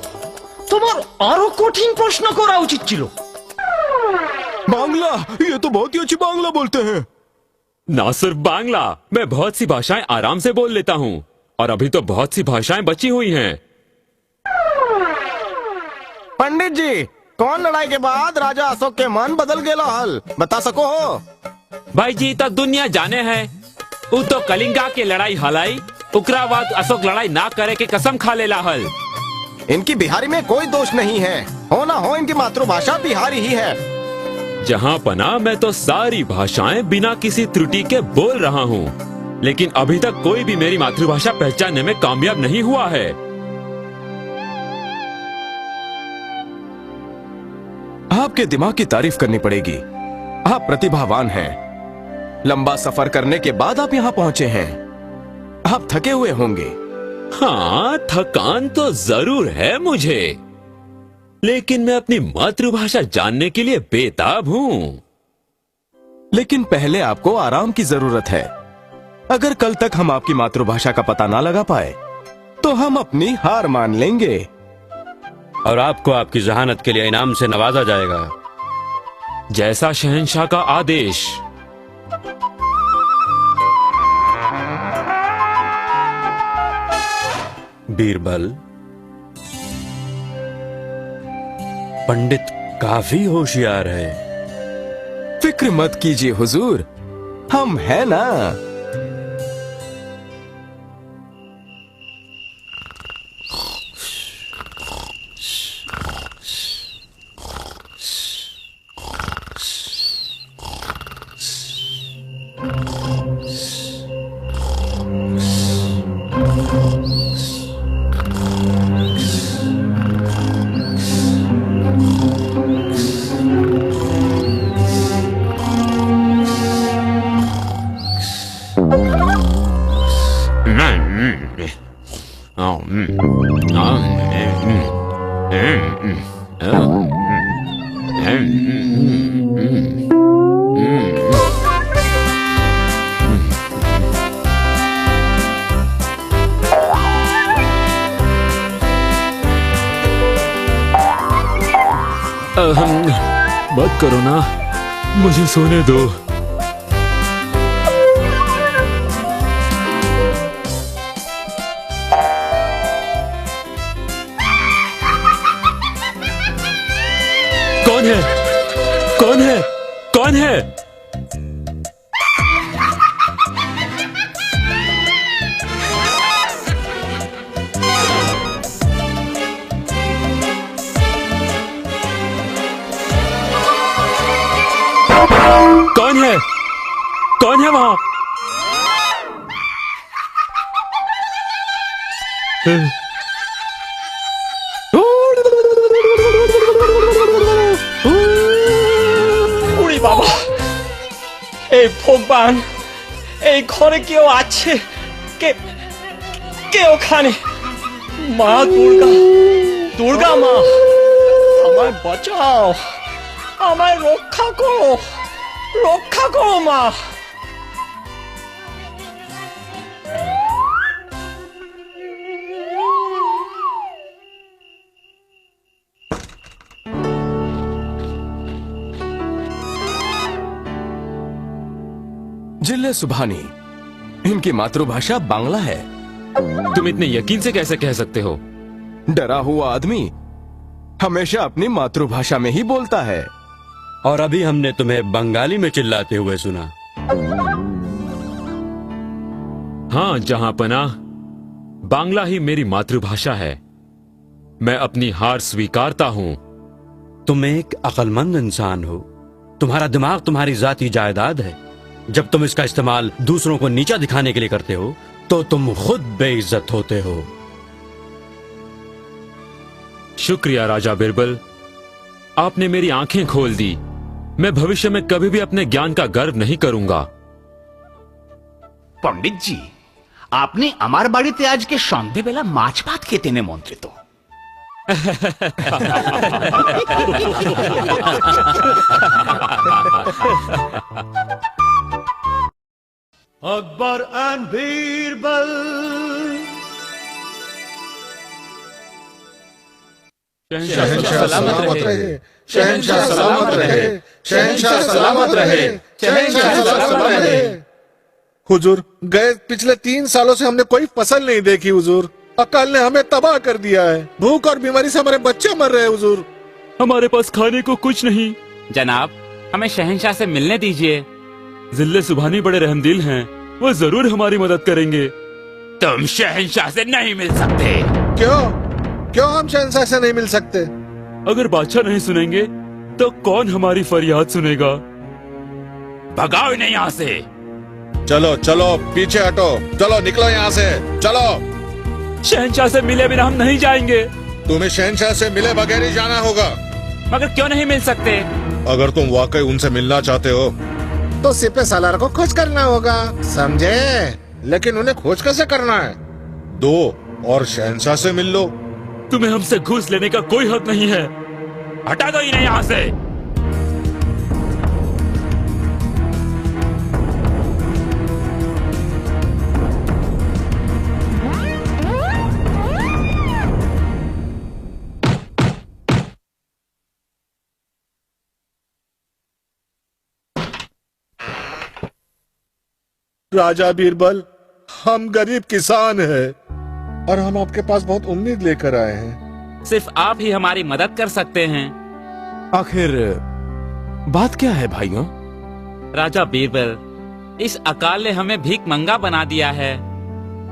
তোমার আরো কঠিন প্রশ্ন করা উচিত ছিল। बांग्ला, ये तो बहुत ही अच्छी बांग्ला बोलते हैं। ना सिर्फ बांग्ला, मैं बहुत सी भाषाएं आराम से बोल लेता हूँ और अभी तो बहुत सी भाषाएं बची हुई हैं। पंडित जी, कौन लड़ाई के बाद राजा अशोक के मन बदल गया हल बता सको हो? भाई जी तो दुनिया जाने हैं। उ तो कलिंगा की लड़ाई हलाई, उकरा बाद अशोक लड़ाई ना करे के कसम खा लेला हल। इनकी बिहारी में कोई दोष नहीं है, हो ना हो इनकी मातृभाषा बिहारी ही है। जहाँ पना मैं तो सारी भाषाएं बिना किसी त्रुटि के बोल रहा हूँ, लेकिन अभी तक कोई भी मेरी मातृभाषा पहचानने में कामयाब नहीं हुआ है। आपके दिमाग की तारीफ करनी पड़ेगी। आप प्रतिभावान हैं। लंबा सफर करने के बाद आप यहाँ पहुँचे हैं। आप थके हुए होंगे। हाँ, थकान तो जरूर है मुझे, लेकिन मैं अपनी मातृभाषा जानने के लिए बेताब हूँ। लेकिन पहले आपको आराम की जरूरत है। अगर कल तक हम आपकी मातृभाषा का पता ना लगा पाए तो हम अपनी हार मान लेंगे और आपको आपकी जहानत के लिए इनाम से नवाजा जाएगा। जैसा शहंशाह का आदेश। बीरबल, पंडित काफी होशियार है। फिक्र मत कीजिए हुजूर, हम हैं ना। मत करो ना, मुझे सोने दो। कौन है? कौन है? कौन है? कौन है? कौन है वहां? উড়ি বাবা, এই ভগবান, এই ঘরে কেউ আছে? কে কে ওখানে? মা দুর্গা, দুর্গা মা, আমায় বাঁচাও, আমায় রক্ষা করো, রক্ষা করো মা। जिले सुभानी, इनकी मातृभाषा बांग्ला है। तुम इतने यकीन से कैसे कह सकते हो? डरा हुआ आदमी हमेशा अपनी मातृभाषा में ही बोलता है। और अभी हमने तुम्हें बंगाली में चिल्लाते हुए सुना। हाँ जहांपना, बांग्ला ही मेरी मातृभाषा है। मैं अपनी हार स्वीकारता हूँ। तुम एक अक्लमंद इंसान हो। तुम्हारा दिमाग तुम्हारी जाती जायदाद है। जब तुम इसका इस्तेमाल दूसरों को नीचा दिखाने के लिए करते हो तो तुम खुद बेइज्जत होते हो। शुक्रिया राजा बिरबल, आपने मेरी आंखें खोल दी। मैं भविष्य में कभी भी अपने ज्ञान का गर्व नहीं करूंगा। पंडित जी, आपने আমার বাড়িতে আজকে সন্ধ্যাবেলা মাছ ভাত খেতে নিমন্ত্রিত। Akbar and Birbal. शहंशाह सलामत रहे, शहंशाह सलामत रहे, शहंशाह सलामत रहे, शहंशाह सलामत रहे। हुजूर, गए पिछले 3 सालों से हमने कोई फसल नहीं देखी हुजूर। अकाल ने हमें तबाह कर दिया है। भूख और बीमारी से हमारे बच्चे मर रहे हैं हुजूर। हमारे पास खाने को कुछ नहीं। जनाब, हमें शहंशाह से मिलने दीजिए। जिले सुभानी बड़े रहमदिल हैं, वो जरूर हमारी मदद करेंगे। तुम शहंशाह से नहीं मिल सकते। क्यों? क्यों हम शहंशाह से नहीं मिल सकते? अगर बादशाह नहीं सुनेंगे तो कौन हमारी फरियाद सुनेगा? भगाओ इन्हें यहाँ से। चलो चलो पीछे हटो, चलो निकलो यहाँ से, चलो। शहंशाह से मिले बिना हम नहीं जाएंगे। तुम्हें शहंशाह से मिले बगैर ही जाना होगा। मगर क्यों नहीं मिल सकते? अगर तुम वाकई उनसे मिलना चाहते हो तो सिपह सालार को खोज करना होगा, समझे? लेकिन उन्हें खोज कैसे करना है? दो और शहंशाह से मिल लो। तुम्हें हमसे घूस लेने का कोई हक नहीं है। हटा दो इन्हें यहाँ से। राजा बीरबल, हम गरीब किसान हैं और हम आपके पास बहुत उम्मीद लेकर आए हैं। सिर्फ आप ही हमारी मदद कर सकते हैं। आखिर बात क्या है भाइयों? राजा बीरबल, इस अकाल ने हमें भीख मंगा बना दिया है।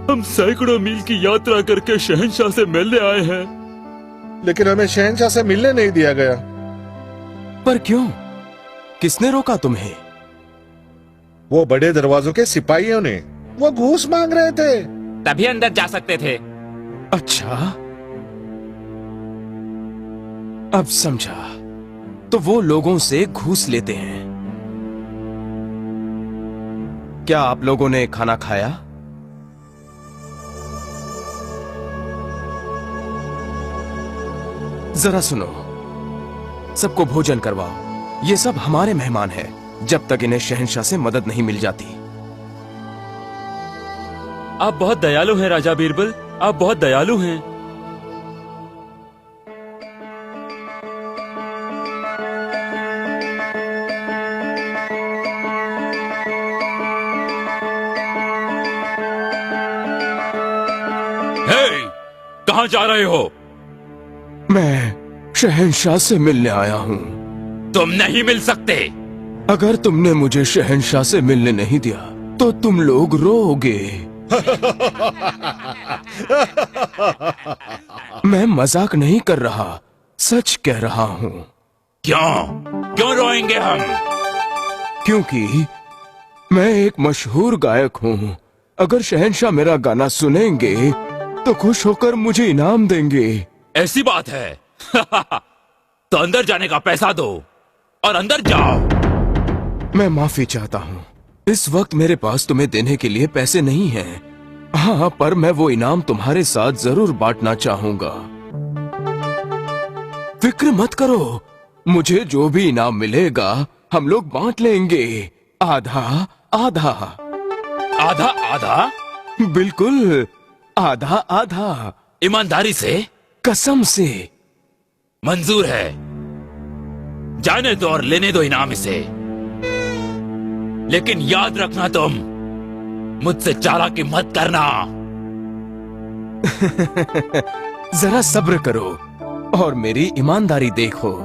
हम सैकड़ों मील की यात्रा करके शहंशाह से मिलने आए हैं, लेकिन हमें शहंशाह से मिलने नहीं दिया गया। पर क्यों? किसने रोका तुम्हें? वो बड़े दरवाजों के सिपाहियों ने। वो घूस मांग रहे थे। तभी अंदर जा सकते थे। अच्छा, अब समझा। तो वो लोगों से घूस लेते हैं। क्या आप लोगों ने खाना खाया? जरा सुनो, सबको भोजन करवाओ। ये सब हमारे मेहमान हैं, जब तक इन्हें शहंशाह से मदद नहीं मिल जाती। आप बहुत दयालु हैं राजा बीरबल, आप बहुत दयालु हैं। कहाँ जा रहे हो? मैं शहंशाह से मिलने आया हूँ। तुम नहीं मिल सकते। अगर तुमने मुझे शहंशाह से मिलने नहीं दिया तो तुम लोग रोओगे। मैं मजाक नहीं कर रहा, सच कह रहा हूँ। क्यों रोएंगे हम? क्योंकि मैं एक मशहूर गायक हूँ। अगर शहंशाह मेरा गाना सुनेंगे तो खुश होकर मुझे इनाम देंगे। ऐसी बात है? तो अंदर जाने का पैसा दो और अंदर जाओ। मैं माफी चाहता हूँ, इस वक्त मेरे पास तुम्हें देने के लिए पैसे नहीं हैं। हाँ, पर मैं वो इनाम तुम्हारे साथ जरूर बांटना चाहूंगा। फिक्र मत करो, मुझे जो भी इनाम मिलेगा हम लोग बांट लेंगे। आधा आधा। आधा आधा? बिल्कुल, आधा आधा। ईमानदारी से? कसम से। मंजूर है। जाने दो और लेने दो इनाम इसे। लेकिन याद रखना, तुम मुझसे चालाकी मत करना। जरा सब्र करो और मेरी ईमानदारी देखो।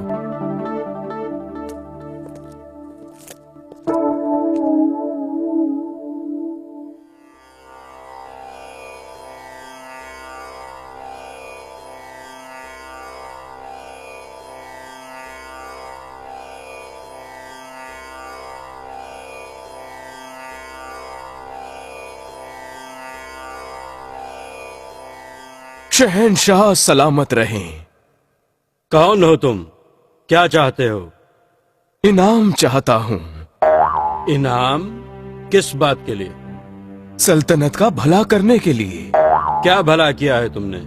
शहंशाह सलामत रहें। कौन हो तुम? क्या चाहते हो? इनाम चाहता हूँ। इनाम? किस बात के लिए? सल्तनत का भला करने के लिए। क्या भला किया है तुमने?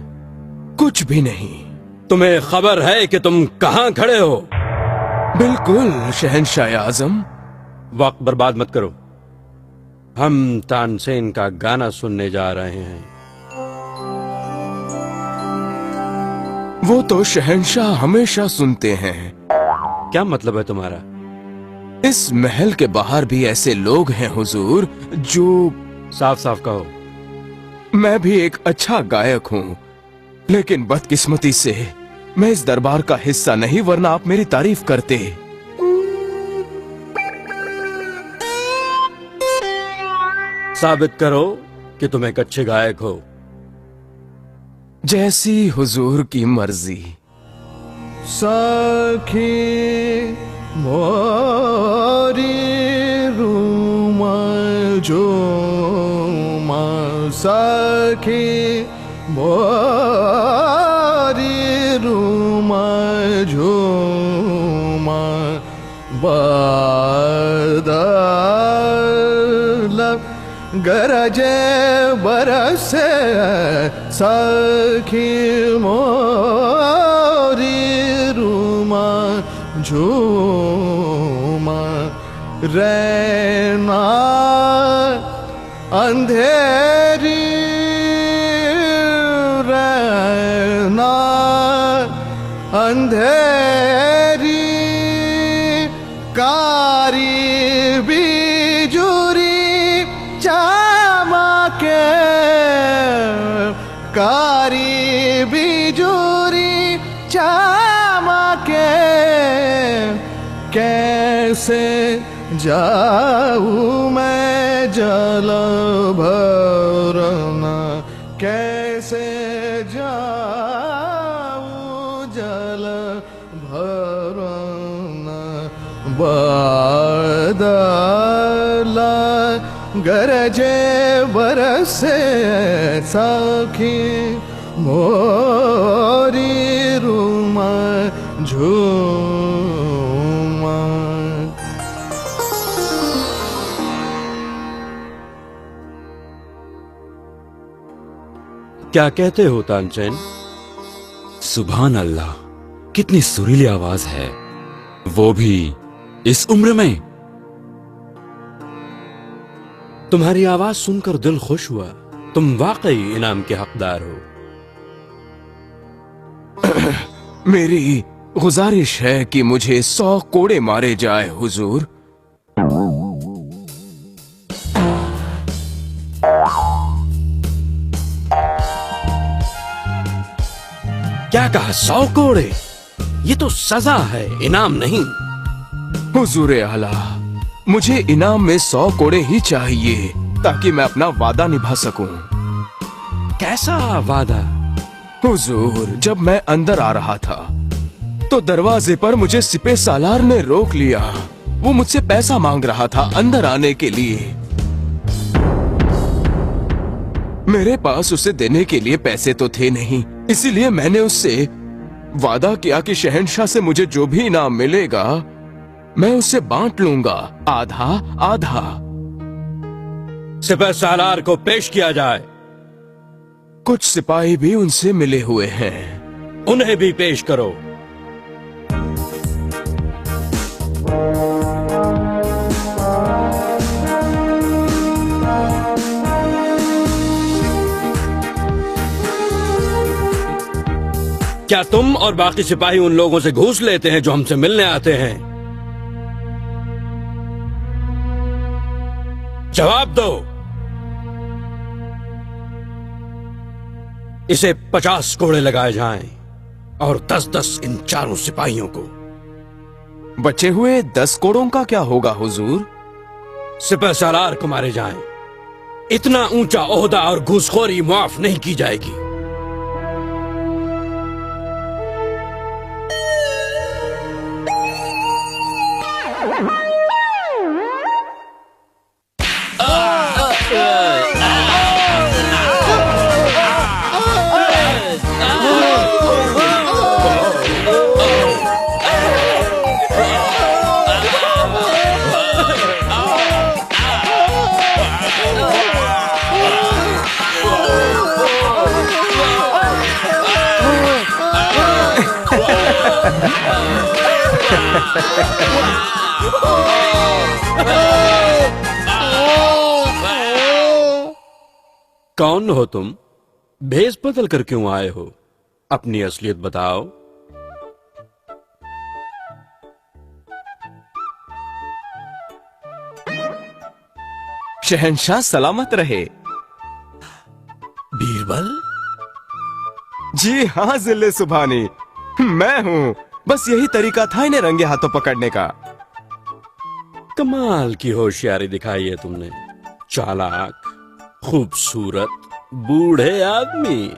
कुछ भी नहीं। तुम्हें खबर है कि तुम कहाँ खड़े हो? बिल्कुल शहंशाह आजम। वक्त बर्बाद मत करो, हम तानसेन का गाना सुनने जा रहे हैं। वो तो शहंशाह हमेशा सुनते हैं। क्या मतलब है तुम्हारा? इस महल के बाहर भी ऐसे लोग हैं हुजूर जो... साफ साफ कहो। मैं भी एक अच्छा गायक हूँ, लेकिन बदकिस्मती से मैं इस दरबार का हिस्सा नहीं, वरना आप मेरी तारीफ करते। साबित करो कि तुम एक अच्छे गायक हो। जैसी हुजूर की मर्जी। सखी मोरी रूमा झूमा, सखी मोरी रूमा झूमा, बादल गरजे बरसे सखी मोरी रूमा झूमा, रैना अंधेरी रैना अंधेरी, कारी बिजुरी चमके, कारी बिजुरी चमके, कैसे जाऊं मैं जल भरना, कैसे जाऊं जल भरना, बादल गरजे बरसे सखी मोरी रूमा झूमा। क्या कहते हो तानसेन? सुभान अल्लाह, कितनी सुरीली आवाज है, वो भी इस उम्र में। तुम्हारी आवाज सुनकर दिल खुश हुआ। तुम वाकई इनाम के हकदार हो। मेरी गुजारिश है कि मुझे 100 कोड़े मारे जाए हुजूर। क्या कहा? 100 कोड़े? ये तो सजा है, इनाम नहीं। हुजूर आला, मुझे इनाम में 100 कोड़े ही चाहिए ताकि मैं अपना वादा निभा सकूं। कैसा वादा? हुजूर, जब मैं अंदर आ रहा था तो दरवाजे पर मुझे सिपे सालार ने रोक लिया। वो मुझसे पैसा मांग रहा था अंदर आने के लिए। मेरे पास उसे देने के लिए पैसे तो थे नहीं, इसीलिए मैंने उससे वादा किया कि शहंशाह से मुझे जो भी इनाम मिलेगा मैं उसे बांट लूंगा, आधा आधा। सिपह सालार को पेश किया जाए। कुछ सिपाही भी उनसे मिले हुए हैं, उन्हें भी पेश करो। क्या तुम और बाकी सिपाही उन लोगों से घूस लेते हैं जो हमसे मिलने आते हैं? जवाब दो। इसे 50 कोड़े लगाए जाएं और 10-10 इन चारों सिपाहियों को। बचे हुए 10 कोड़ों का क्या होगा हुजूर? सिपह सालार को मारे जाएं। इतना ऊंचा ओहदा और घूसखोरी माफ नहीं की जाएगी। कौन हो तुम? भेष बदल कर क्यों आए हो? अपनी असलियत बताओ। शहंशाह सलामत रहे। बीरबल? जी हाँ जिले सुभानी, मैं हूँ। बस यही तरीका था इन्हें रंगे हाथों पकड़ने का। कमाल की होशियारी दिखाई है तुमने। चालाक, खूबसूरत, बूढ़े आदमी।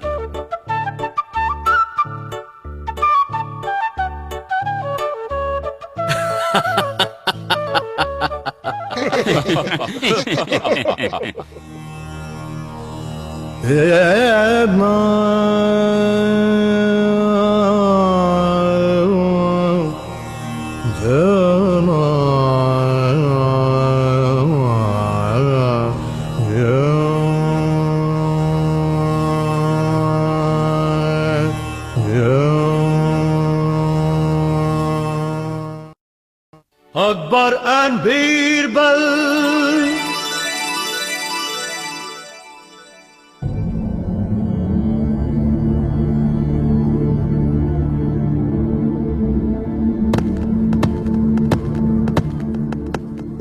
Akbar and Birbal.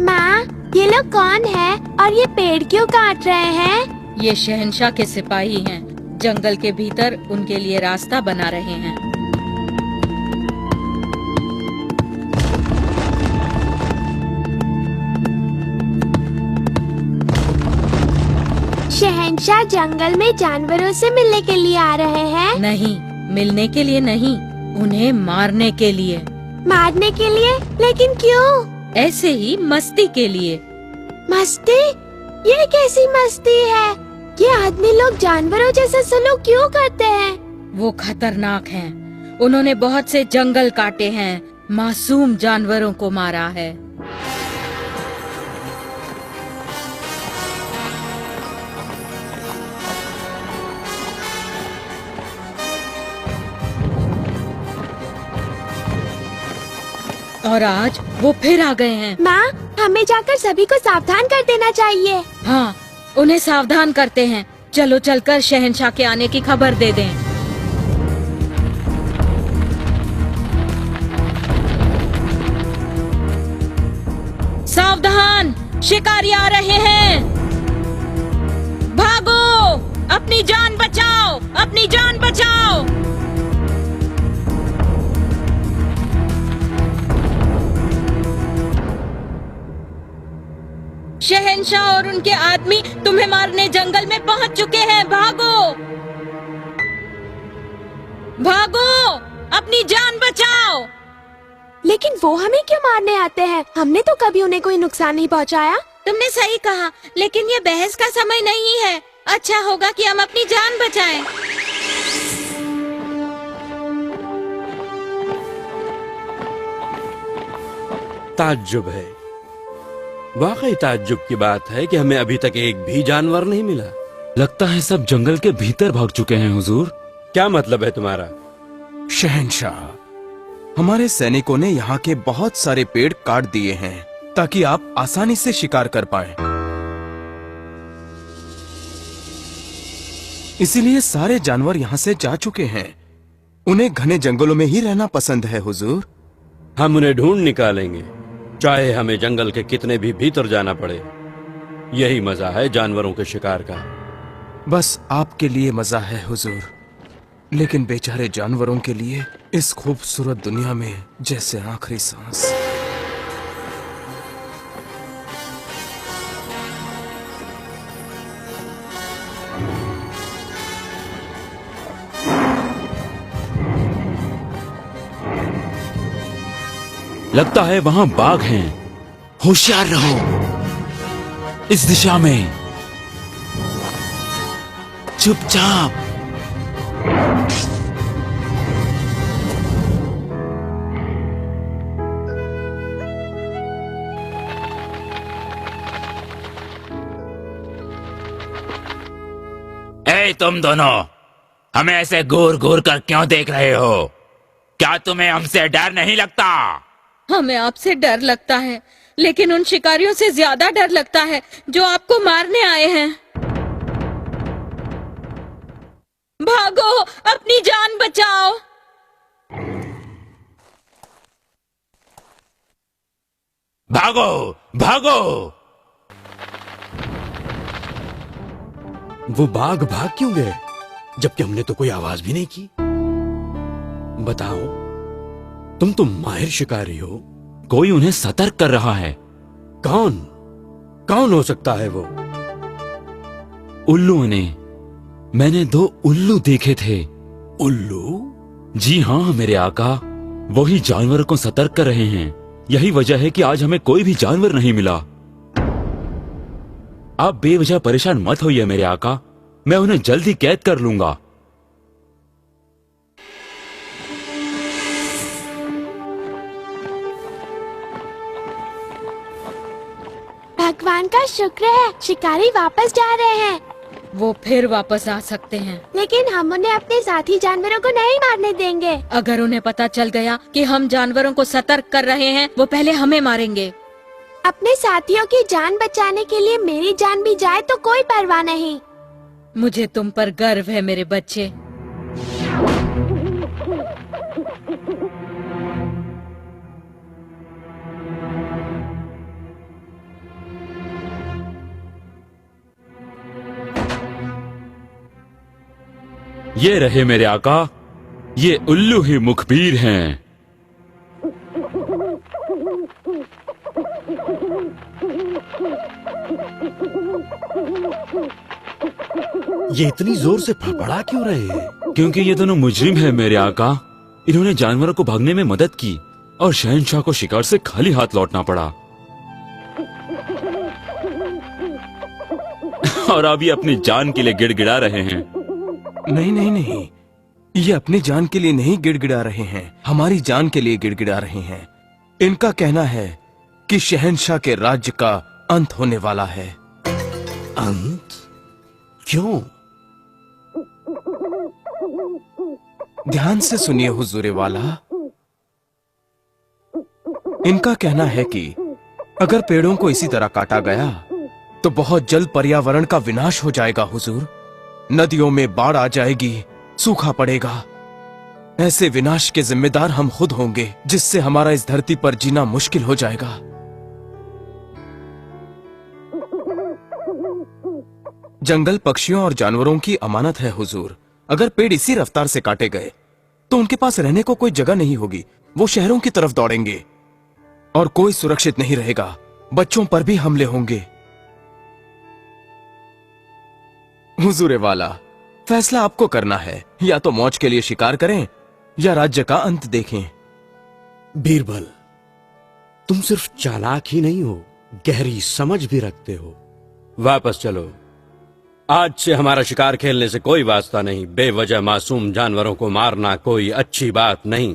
माँ, ये लोग कौन है और ये पेड़ क्यों काट रहे हैं? ये शहंशाह के सिपाही हैं। जंगल के भीतर उनके लिए रास्ता बना रहे हैं। शहंशाह जंगल में जानवरों से मिलने के लिए आ रहे हैं? नहीं, मिलने के लिए नहीं, उन्हें मारने के लिए। मारने के लिए? लेकिन क्यों? ऐसे ही मस्ती के लिए। मस्ती? ये कैसी मस्ती है? ये आदमी लोग जानवरों जैसा सलूक क्यों करते हैं? वो खतरनाक हैं। उन्होंने बहुत से जंगल काटे हैं, मासूम जानवरों को मारा है। और आज वो फिर आ गए हैं। माँ, हमें जाकर सभी को सावधान कर देना चाहिए। हाँ, उन्हें सावधान करते हैं। चलो चलकर शहंशाह के आने की खबर दे दें। सावधान, शिकारी आ रहे हैं। भागो, अपनी जान बचाओ, अपनी जान बचाओ। शहंशाह और उनके आदमी तुम्हें मारने जंगल में पहुंच चुके हैं। भागो, भागो, अपनी जान बचाओ। लेकिन वो हमें क्यों मारने आते हैं? हमने तो कभी उन्हें कोई नुकसान नहीं पहुंचाया। तुमने सही कहा, लेकिन ये बहस का समय नहीं है। अच्छा होगा कि हम अपनी जान बचाएं। ताज्जुब है, वाकई ताज्जुब की बात है कि हमें अभी तक एक भी जानवर नहीं मिला। लगता है सब जंगल के भीतर भाग चुके हैं हुजूर। क्या मतलब है तुम्हारा? शहंशाह, हमारे सैनिकों ने यहाँ के बहुत सारे पेड़ काट दिए हैं ताकि आप आसानी से शिकार कर पाएं। इसीलिए सारे जानवर यहाँ से जा चुके हैं। उन्हें घने जंगलों में ही रहना पसंद है हुजूर। हम उन्हें ढूंढ निकालेंगे, चाहे हमें जंगल के कितने भी भीतर जाना पड़े। यही मजा है जानवरों के शिकार का। बस आपके लिए मजा है हुजूर, लेकिन बेचारे जानवरों के लिए इस खूबसूरत दुनिया में जैसे आखिरी सांस। लगता है वहां बाघ हैं। होशियार रहो, इस दिशा में चुपचाप। ए तुम दोनों, हमें ऐसे घूर घूर कर क्यों देख रहे हो? क्या तुम्हें हमसे डर नहीं लगता? हमें आपसे डर लगता है, लेकिन उन शिकारियों से ज्यादा डर लगता है जो आपको मारने आए हैं। भागो, अपनी जान बचाओ। भागो, भागो। वो बाघ भाग क्यों गए, जबकि हमने तो कोई आवाज भी नहीं की? बताओ, तुम तो माहिर शिकारी हो। कोई उन्हें सतर्क कर रहा है। कौन? कौन हो सकता है वो? उल्लू ने। मैंने 2 उल्लू देखे थे। उल्लू? जी हाँ मेरे आका, वही जानवर को सतर्क कर रहे हैं। यही वजह है कि आज हमें कोई भी जानवर नहीं मिला। आप बेवजह परेशान मत होइए मेरे आका, मैं उन्हें जल्द ही कैद कर लूंगा। भगवान का शुक्र है, शिकारी वापस जा रहे हैं। वो फिर वापस आ सकते हैं, लेकिन हम उन्हें अपने साथी जानवरों को नहीं मारने देंगे। अगर उन्हें पता चल गया कि हम जानवरों को सतर्क कर रहे हैं, वो पहले हमें मारेंगे। अपने साथियों की जान बचाने के लिए मेरी जान भी जाए तो कोई परवाह नहीं। मुझे तुम पर गर्व है मेरे बच्चे। ये रहे मेरे आका, ये उल्लू ही मुखबिर हैं। ये इतनी जोर से फड़फड़ा क्यों रहे हैं? क्योंकि ये दोनों मुजरिम हैं मेरे आका। इन्होंने जानवरों को भागने में मदद की और शहंशाह को शिकार से खाली हाथ लौटना पड़ा। और अब ये अपनी जान के लिए गिड़गिड़ा रहे हैं। नहीं नहीं नहीं, ये अपनी जान के लिए नहीं गिड़गिड़ा रहे हैं, हमारी जान के लिए गिड़गिड़ा रहे हैं। इनका कहना है कि शहंशाह के राज्य का अंत होने वाला है। अंत? क्यों? ध्यान से सुनिए हुजूरे वाला। इनका कहना है कि अगर पेड़ों को इसी तरह काटा गया तो बहुत जल्द पर्यावरण का विनाश हो जाएगा हुजूर। नदियों में बाढ़ आ जाएगी, सूखा पड़ेगा। ऐसे विनाश के जिम्मेदार हम खुद होंगे, जिससे हमारा इस धरती पर जीना मुश्किल हो जाएगा। जंगल पक्षियों और जानवरों की अमानत है हुजूर। अगर पेड़ इसी रफ्तार से काटे गए तो उनके पास रहने को कोई जगह नहीं होगी। वो शहरों की तरफ दौड़ेंगे और कोई सुरक्षित नहीं रहेगा। बच्चों पर भी हमले होंगे। हुजूरे वाला, फैसला आपको करना है। या तो मौज के लिए शिकार करें या राज्य का अंत देखें। बीरबल, तुम सिर्फ चालाक ही नहीं हो, गहरी समझ भी रखते हो। वापस चलो। आज से हमारा शिकार खेलने से कोई वास्ता नहीं। बेवजह मासूम जानवरों को मारना कोई अच्छी बात नहीं।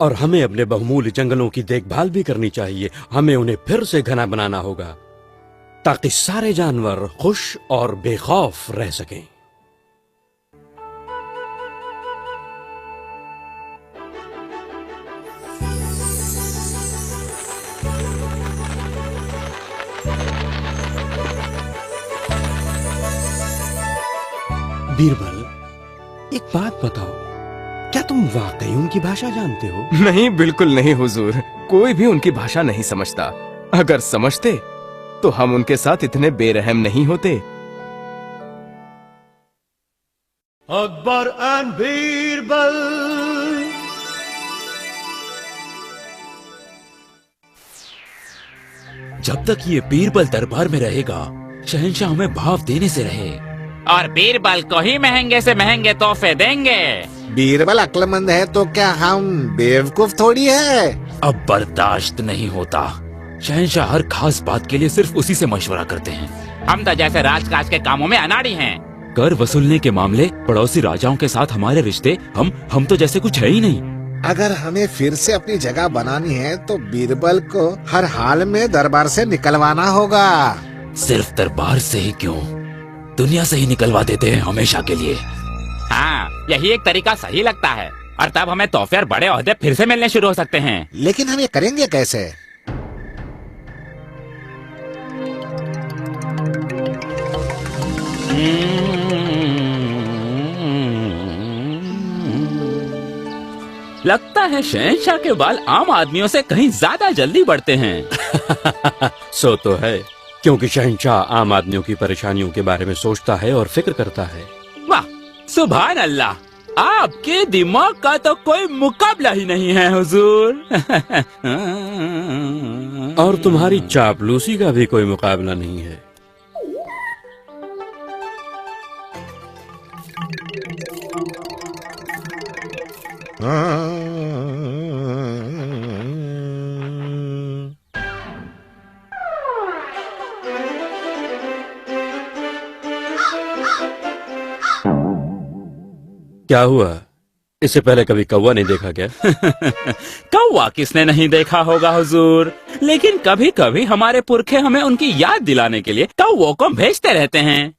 और हमें अपने बहुमूल्य जंगलों की देखभाल भी करनी चाहिए। हमें उन्हें फिर से घना बनाना होगा ताकि सारे जानवर खुश और बेखौफ रह सकें। बीरबल, एक बात बताओ, क्या तुम वाकई उनकी भाषा जानते हो? नहीं, बिल्कुल नहीं हुजूर। कोई भी उनकी भाषा नहीं समझता। अगर समझते तो हम उनके साथ इतने बेरहम नहीं होते। अकबर एंड बीरबल। जब तक ये बीरबल दरबार में रहेगा, शहंशाह हमें भाव देने से रहे। और बीरबल को ही महंगे से महंगे तोहफे देंगे। बीरबल अक्लमंद है तो क्या हम बेवकूफ थोड़ी है? अब बर्दाश्त नहीं होता। शहंशाह हर खास बात के लिए सिर्फ उसी से मशवरा करते हैं। हम तो जैसे राजकाज के कामों में अनाड़ी हैं। कर वसूलने के मामले पड़ोसी राजाओं के साथ हमारे रिश्ते, हम तो जैसे कुछ है ही नहीं। अगर हमें फिर से अपनी जगह बनानी है तो बीरबल को हर हाल में दरबार से निकलवाना होगा। सिर्फ दरबार से ही क्यों, दुनिया से ही निकलवा देते हैं हमेशा के लिए। हाँ, यही एक तरीका सही लगता है। और तब हमें तोहफे और बड़े ओहदे फिर से मिलने शुरू हो सकते हैं। लेकिन हम ये करेंगे कैसे? लगता है शहंशाह के बाल आम आदमियों से कहीं ज्यादा जल्दी बढ़ते हैं। सो तो है, क्योंकि शहंशाह आम आदमियों की परेशानियों के बारे में सोचता है और फिक्र करता है। वाह, सुभान अल्लाह, आपके दिमाग का तो कोई मुकाबला ही नहीं है हुजूर। और तुम्हारी चापलूसी का भी कोई मुकाबला नहीं है। क्या हुआ? इससे पहले कभी कौवा नहीं देखा क्या? कौवा किसने नहीं देखा होगा हुजूर, लेकिन कभी कभी हमारे पुरखे हमें उनकी याद दिलाने के लिए कौवों को भेजते रहते हैं।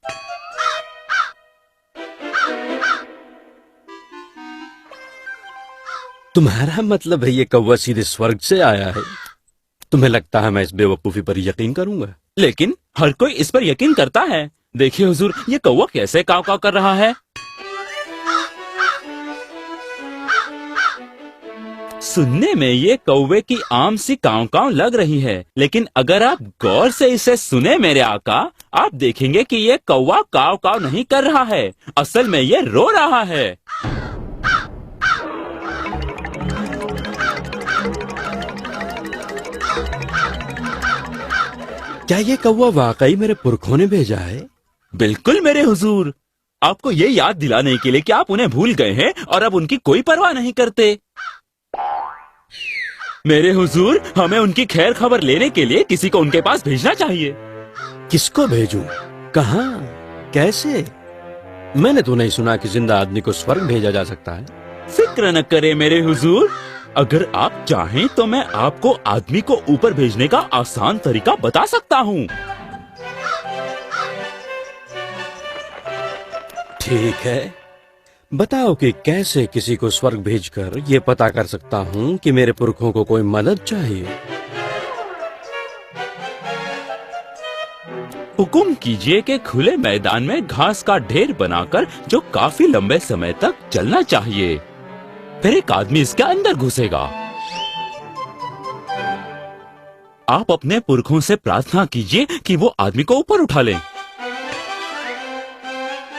तुम्हारा मतलब है ये कौवा सीधे स्वर्ग से आया है? तुम्हें लगता है मैं इस बेवकूफी पर यकीन करूंगा? लेकिन हर कोई इस पर यकीन करता है। देखिए हुजूर, ये कौवा कैसे काव काव कर रहा है। सुनने में ये कौवे की आम सी काव काव लग रही है, लेकिन अगर आप गौर से इसे सुने मेरे आका, आप देखेंगे कि ये कौवा काव काव नहीं कर रहा है, असल में ये रो रहा है। क्या ये कौवा वाकई मेरे पुरखों ने भेजा है? बिल्कुल मेरे हुजूर, आपको ये याद दिलाने के लिए कि आप उन्हें भूल गए हैं और अब उनकी कोई परवाह नहीं करते। मेरे हुजूर, हमें उनकी खैर खबर लेने के लिए किसी को उनके पास भेजना चाहिए। किसको भेजूं? कहाँ? कैसे? मैंने तो नहीं सुना कि जिंदा आदमी को स्वर्ग भेजा जा सकता है। फिक्र न करे मेरे हुजूर, अगर आप चाहें तो मैं आपको आदमी को ऊपर भेजने का आसान तरीका बता सकता हूँ। ठीक है, बताओ कि कैसे किसी को स्वर्ग भेजकर ये पता कर सकता हूँ कि मेरे पुरखों को कोई मदद चाहिए। हुकुम कीजिए कि खुले मैदान में घास का ढेर बनाकर जो काफी लंबे समय तक चलना चाहिए, फिर एक आदमी इसके अंदर घुसेगा। आप अपने पुरखों से प्रार्थना कीजिए कि वो आदमी को ऊपर उठा लें।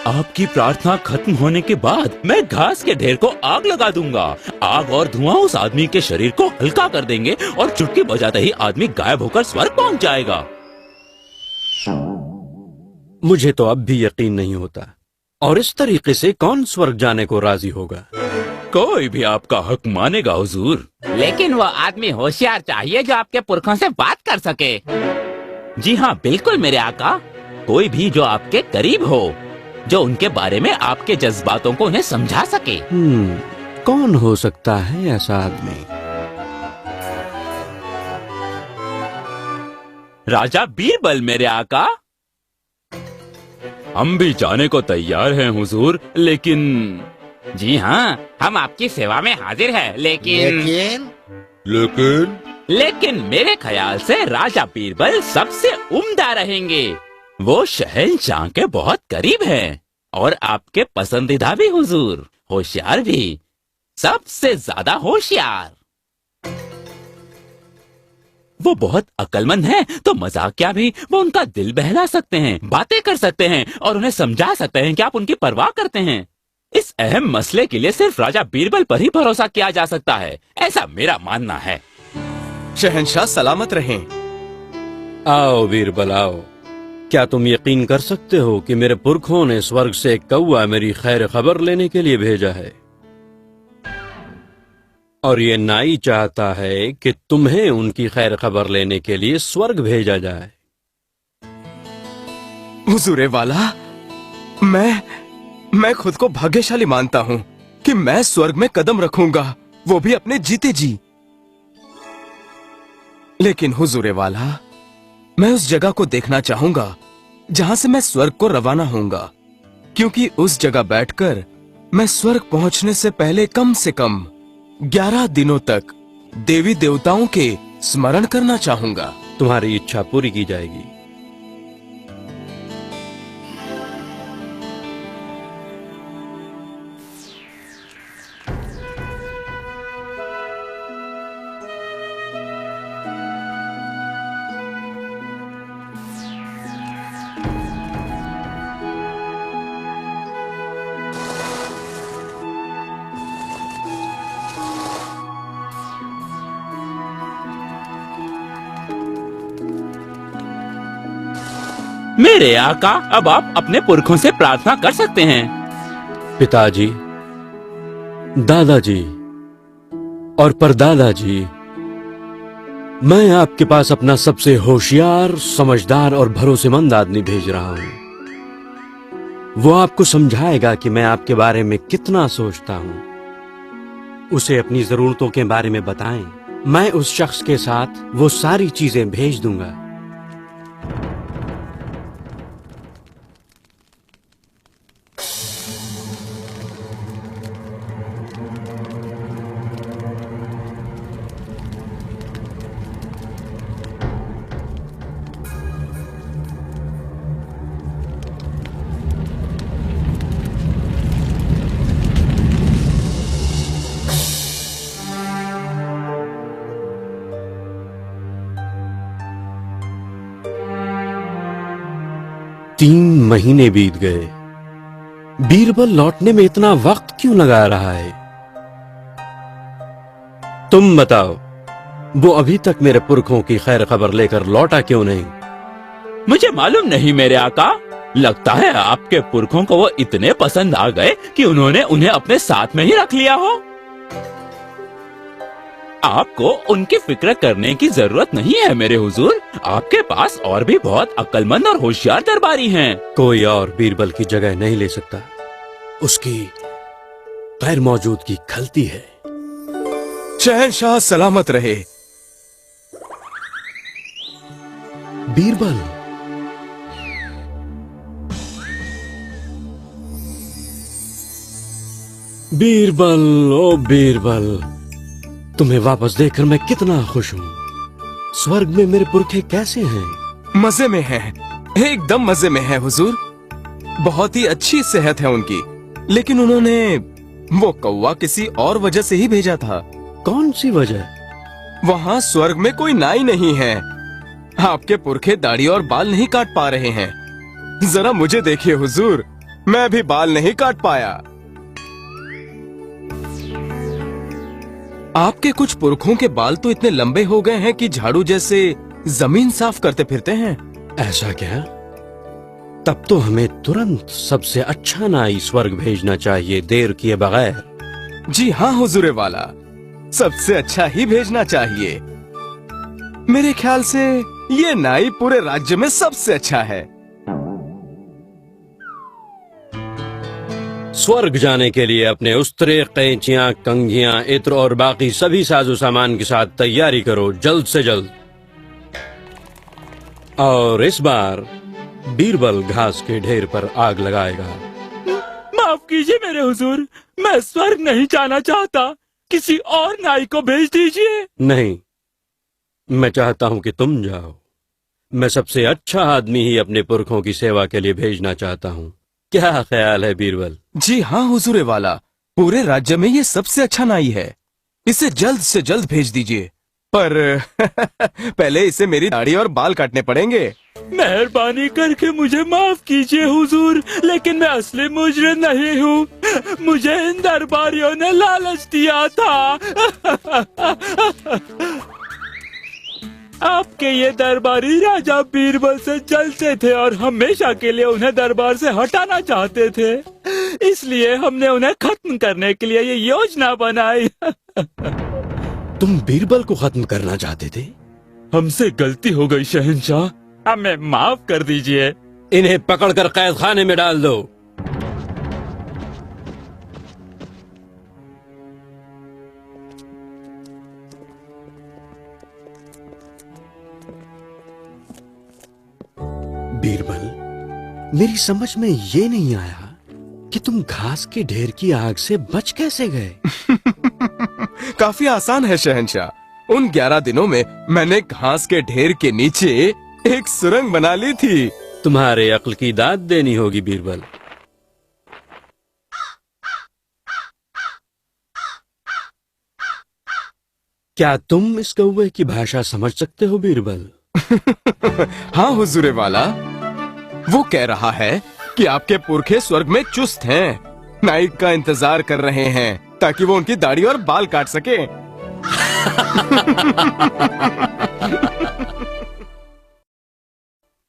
आपकी प्रार्थना खत्म होने के बाद मैं घास के ढेर को आग लगा दूंगा। आग और धुआं उस आदमी के शरीर को हल्का कर देंगे और चुटकी बजाते ही आदमी गायब होकर स्वर्ग पहुंच जाएगा। मुझे तो अब भी यकीन नहीं होता, और इस तरीके से कौन स्वर्ग जाने को राजी होगा? कोई भी आपका हक मानेगा हुजूर। लेकिन वो आदमी होशियार चाहिए जो आपके पुरखों से बात कर सके। जी हाँ, बिल्कुल मेरे आका, कोई भी जो आपके करीब हो, जो उनके बारे में आपके जज्बातों को उन्हें समझा सके। कौन हो सकता है ऐसा आदमी? राजा बीरबल मेरे आका। हम भी जाने को तैयार हैं हुजूर, लेकिन जी हाँ, हम आपकी सेवा में हाजिर हैं, लेकिन मेरे ख्याल से राजा बीरबल सबसे उम्दा रहेंगे। वो शहंशाह के बहुत करीब हैं और आपके पसंदीदा भी हुजूर, होशियार भी, सबसे ज्यादा होशियार। वो बहुत अक्लमंद हैं, तो मजाक क्या भी वो उनका दिल बहला सकते हैं, बातें कर सकते हैं और उन्हें समझा सकते हैं कि आप उनकी परवाह करते हैं। इस अहम मसले के लिए सिर्फ राजा बीरबल पर ही भरोसा किया जा सकता है, ऐसा मेरा मानना है। शहंशाह सलामत रहें। आओ बीरबल आओ। क्या तुम यकीन कर सकते हो कि मेरे पुरखों ने स्वर्ग से एक कौवा मेरी खैर खबर लेने के लिए भेजा है, और ये नाई चाहता है कि तुम्हें उनकी खैर खबर लेने के लिए स्वर्ग भेजा जाए। हुजूरे वाला, मैं खुद को भाग्यशाली मानता हूँ कि मैं स्वर्ग में कदम रखूंगा, वो भी अपने जीते जी। लेकिन हुजूरे वाला, मैं उस जगह को देखना चाहूंगा जहां से मैं स्वर्ग को रवाना होऊंगा, क्योंकि उस जगह बैठकर मैं स्वर्ग पहुंचने से पहले कम से कम 11 दिनों तक देवी देवताओं के स्मरण करना चाहूंगा। तुम्हारी इच्छा पूरी की जाएगी। मेरे आका, अब आप अपने पुरखों से प्रार्थना कर सकते हैं। पिताजी, दादाजी और परदादाजी, मैं आपके पास अपना सबसे होशियार, समझदार और भरोसेमंद आदमी भेज रहा हूं। वो आपको समझाएगा कि मैं आपके बारे में कितना सोचता हूं। उसे अपनी जरूरतों के बारे में बताएं। मैं उस शख्स के साथ वो सारी चीजें भेज दूंगा। तीन महीने बीत गए। बीरबल लौटने में इतना वक्त क्यों लगा रहा है? तुम बताओ, वो अभी तक मेरे पुरखों की खैर खबर लेकर लौटा क्यों नहीं? मुझे मालूम नहीं मेरे आका। लगता है आपके पुरखों को वो इतने पसंद आ गए कि उन्होंने उन्हें अपने साथ में ही रख लिया हो। आपको उनकी फिक्र करने की जरूरत नहीं है मेरे हुजूर। आपके पास और भी बहुत अक्लमंद और होशियार दरबारी हैं। कोई और बीरबल की जगह नहीं ले सकता। उसकी गैर मौजूदगी खलती है। शहंशाह सलामत रहे। बीरबल, बीरबल, ओ बीरबल, तुम्हें वापस देखकर मैं कितना खुश हूँ। स्वर्ग में मेरे पुरखे कैसे हैं? मजे में हैं, एकदम मजे में हैं हुजूर। बहुत ही अच्छी सेहत है उनकी। लेकिन उन्होंने वो कौवा किसी और वजह से ही भेजा था। कौन सी वजह? वहाँ स्वर्ग में कोई नाई नहीं है। आपके पुरखे दाढ़ी और बाल नहीं काट पा रहे हैं। जरा मुझे देखिए हुजूर, मैं भी बाल नहीं काट पाया। आपके कुछ पुरखों के बाल तो इतने लंबे हो गए हैं कि झाड़ू जैसे जमीन साफ करते फिरते हैं। ऐसा क्या? तब तो हमें तुरंत सबसे अच्छा नाई स्वर्ग भेजना चाहिए, देर किए बगैर। जी हाँ हुजूरे वाला, सबसे अच्छा ही भेजना चाहिए। मेरे ख्याल से ये नाई पूरे राज्य में सबसे अच्छा है। स्वर्ग जाने के लिए अपने उस्तरे, कैंचियां, कंघियां, इत्र और बाकी सभी साजो सामान के साथ तैयारी करो, जल्द से जल्द। और इस बार बीरबल घास के ढेर पर आग लगाएगा। माफ कीजिए मेरे हुजूर, मैं स्वर्ग नहीं जाना चाहता। किसी और नाई को भेज दीजिए। नहीं, मैं चाहता हूं कि तुम जाओ। मैं सबसे अच्छा आदमी ही अपने पुरखों की सेवा के लिए भेजना चाहता हूं। क्या ख्याल है बीरबल? जी हाँ हुजूरे वाला, पूरे राज्य में ये सबसे अच्छा नाई है। इसे जल्द से जल्द भेज दीजिए। पर पहले इसे मेरी दाढ़ी और बाल काटने पड़ेंगे। मेहरबानी करके मुझे माफ कीजिए हुजूर, लेकिन मैं असली मुजरिम नहीं हूँ। मुझे इन दरबारियों ने लालच दिया था। आपके ये दरबारी राजा बीरबल से जलते थे और हमेशा के लिए उन्हें दरबार से हटाना चाहते थे। इसलिए हमने उन्हें खत्म करने के लिए ये योजना बनाई। तुम बीरबल को खत्म करना चाहते थे? हमसे गलती हो गई शहंशाह, हमें माफ कर दीजिए। इन्हें पकड़कर कैद खाने में डाल दो। बीरबल, मेरी समझ में ये नहीं आया कि तुम घास के ढेर की आग से बच कैसे गए? काफी आसान है शहंशाह। उन 11 दिनों में मैंने घास के ढेर के नीचे एक सुरंग बना ली थी। तुम्हारे अक्ल की दाद देनी होगी बीरबल। क्या तुम इस कौवे की भाषा समझ सकते हो बीरबल? हाँ हुजूरे वाला, वो कह रहा है कि आपके पुरखे स्वर्ग में चुस्त हैं, नाइक का इंतजार कर रहे हैं ताकि वो उनकी दाढ़ी और बाल काट सके।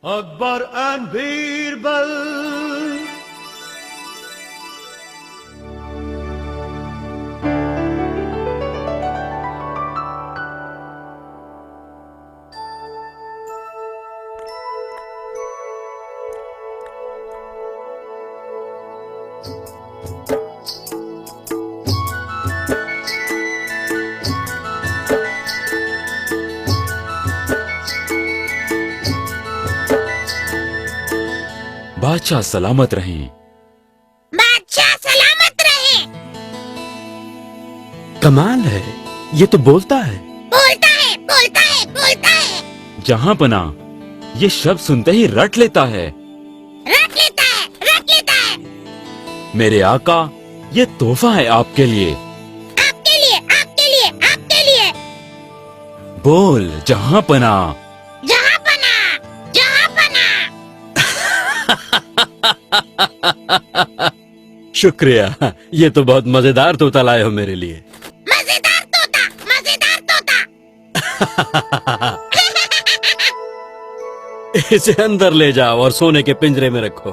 अकबर एंड बीरबल। बादशाह सलामत रहें। बादशाह सलामत रहे। कमाल है, ये तो बोलता है। बोलता है, बोलता है, बोलता है। जहां पना ये शब्द सुनते ही रट लेता है। रट लेता है, रट लेता है। मेरे आका, ये तोहफा है आपके लिए। आपके लिए, आपके लिए, आपके लिए। बोल जहां पना। जहां पना, जहां पना। शुक्रिया, ये तो बहुत मजेदार तोता लाए हो मेरे लिए। मजेदार तोता, मजेदार तोता। इसे अंदर ले जाओ और सोने के पिंजरे में रखो।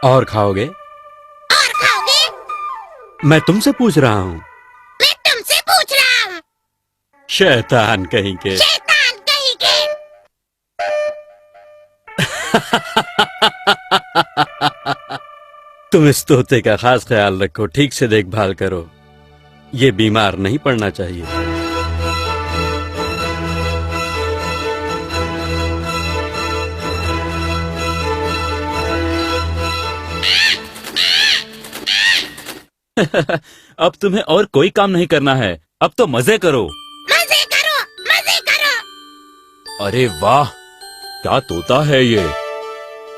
और खाओगे? और खाओगे? मैं तुमसे पूछ रहा हूँ। मैं तुमसे पूछ रहा हूँ। शैतान कहीं के। शैतान कहीं के। तुम इस तोते का खास ख्याल रखो, ठीक से देखभाल करो। ये बीमार नहीं पड़ना चाहिए। अब तुम्हें और कोई काम नहीं करना है, अब तो मजे करो। मजे करो, मजे करो। अरे वाह, क्या तोता है ये।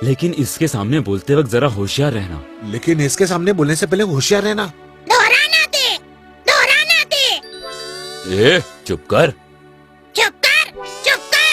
लेकिन इसके सामने बोलते वक्त जरा होशियार रहना। लेकिन इसके सामने बोलने से पहले होशियार रहना। दोहराना दे, दोहराना दे। ए, चुप कर। चुप कर, चुप कर।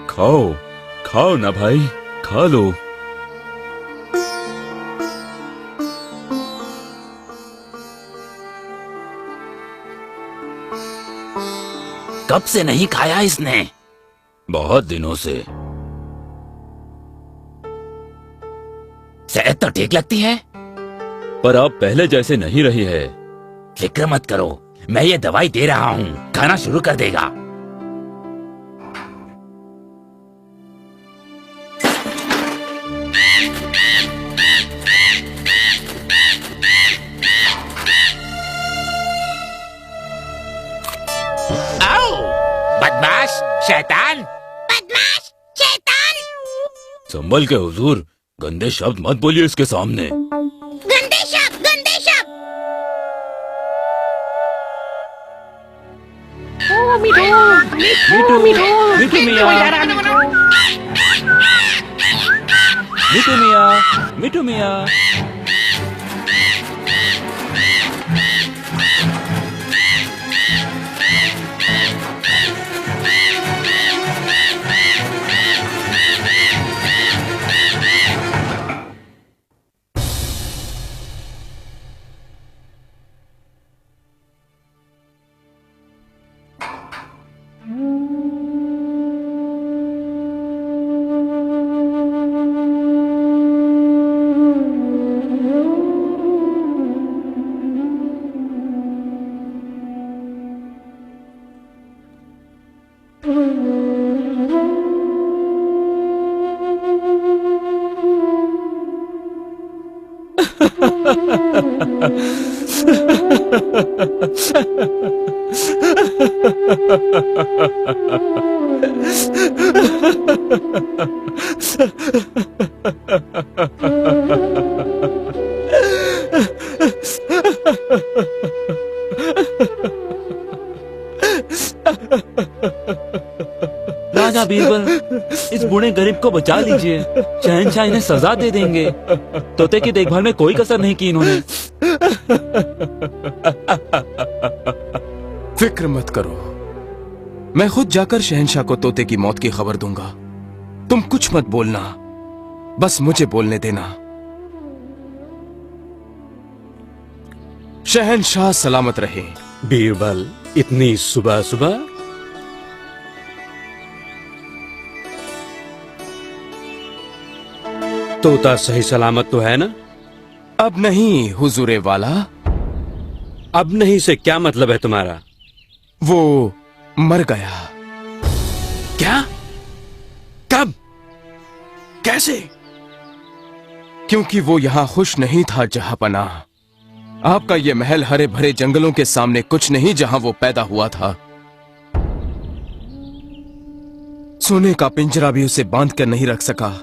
खाओ, खाओ ना भाई, खा लो। कब से नहीं खाया इसने? बहुत दिनों से। सेहत तो ठीक लगती है, पर अब पहले जैसे नहीं रही है। फिक्र मत करो, मैं ये दवाई दे रहा हूँ, खाना शुरू कर देगा। बदमाश, शैतान। बदमाश, शैतान। संभल के हुजूर, गंदे शब्द मत बोलिए इसके सामने। गंदे शब्द, गंदे शब्द। मीठू, मीठू मियाँ, मीठू मियाँ, मीठू मियाँ। राजा बीरबल, इस बूढ़े गरीब को बचा लीजिए। शहंशाह इन्हें सजा दे देंगे। तोते की देखभाल में कोई कसर नहीं की इन्होंने। फिक्र मत करो, मैं खुद जाकर शहंशाह को तोते की मौत की खबर दूंगा। तुम कुछ मत बोलना, बस मुझे बोलने देना। शहंशाह सलामत रहे। बीरबल, इतनी सुबह सुबह? तोता सही सलामत तो है ना? अब नहीं हुजूरे वाला। अब नहीं से क्या मतलब है तुम्हारा? वो मर गया। क्या? कब? कैसे? क्योंकि वो यहां खुश नहीं था जहां पनाह। आपका ये महल हरे भरे जंगलों के सामने कुछ नहीं जहां वो पैदा हुआ था। सोने का पिंजरा भी उसे बांध कर नहीं रख सका।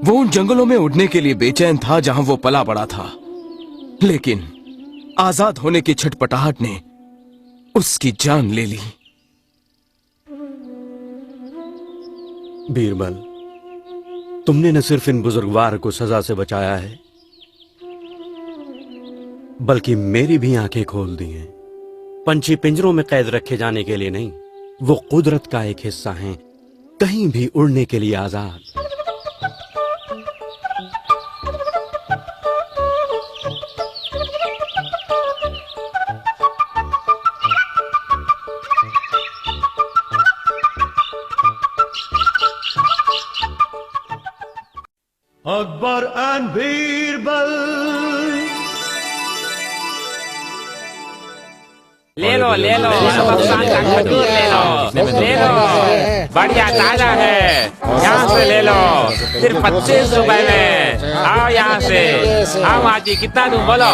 वो उन जंगलों में उड़ने के लिए बेचैन था जहां वो पला बड़ा था। लेकिन आजाद होने की छटपटाहट ने उसकी जान ले ली। बीरबल, तुमने न सिर्फ इन बुजुर्गवार को सजा से बचाया है, बल्कि मेरी भी आंखें खोल दी हैं। पंछी पिंजरों में कैद रखे जाने के लिए नहीं, वो कुदरत का एक हिस्सा हैं, कहीं भी उड़ने के लिए आजाद। Akbar and Birbal. ले लो बक्सान का खजूर ले लो, बढ़िया ताजा है, यहाँ से ले लो, सिर्फ 25 रुपए में। आओ यहाँ से, आओ माजी, कितना दूं बोलो।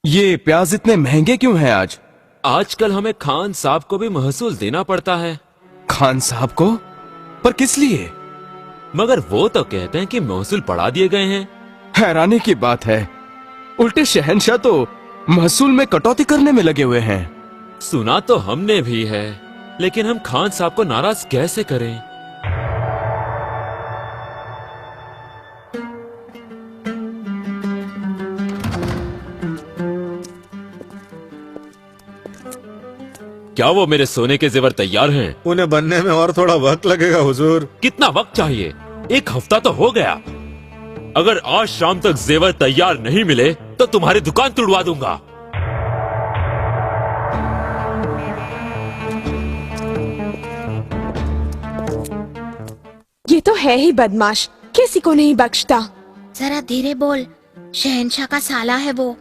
ये प्याज इतने महंगे क्यों हैं आज? आजकल हमें खान साहब को भी महसूल देना पड़ता है। खान साहब को? पर किस लिए? मगर वो तो कहते हैं कि महसूल बढ़ा दिए गए हैं। हैरानी की बात है, उल्टे शहंशाह तो महसूल में कटौती करने में लगे हुए हैं। सुना तो हमने भी है, लेकिन हम खान साहब को नाराज कैसे करें? क्या वो मेरे सोने के जेवर तैयार हैं? उन्हें बनने में और थोड़ा वक्त लगेगा हुजूर। कितना वक्त चाहिए? 1 हफ्ता तो हो गया। अगर आज शाम तक जेवर तैयार नहीं मिले तो तुम्हारी दुकान तुड़वा दूंगा। ये तो है ही बदमाश, किसी को नहीं बख्शता। जरा धीरे बोल, शहंशाह का साला है वो।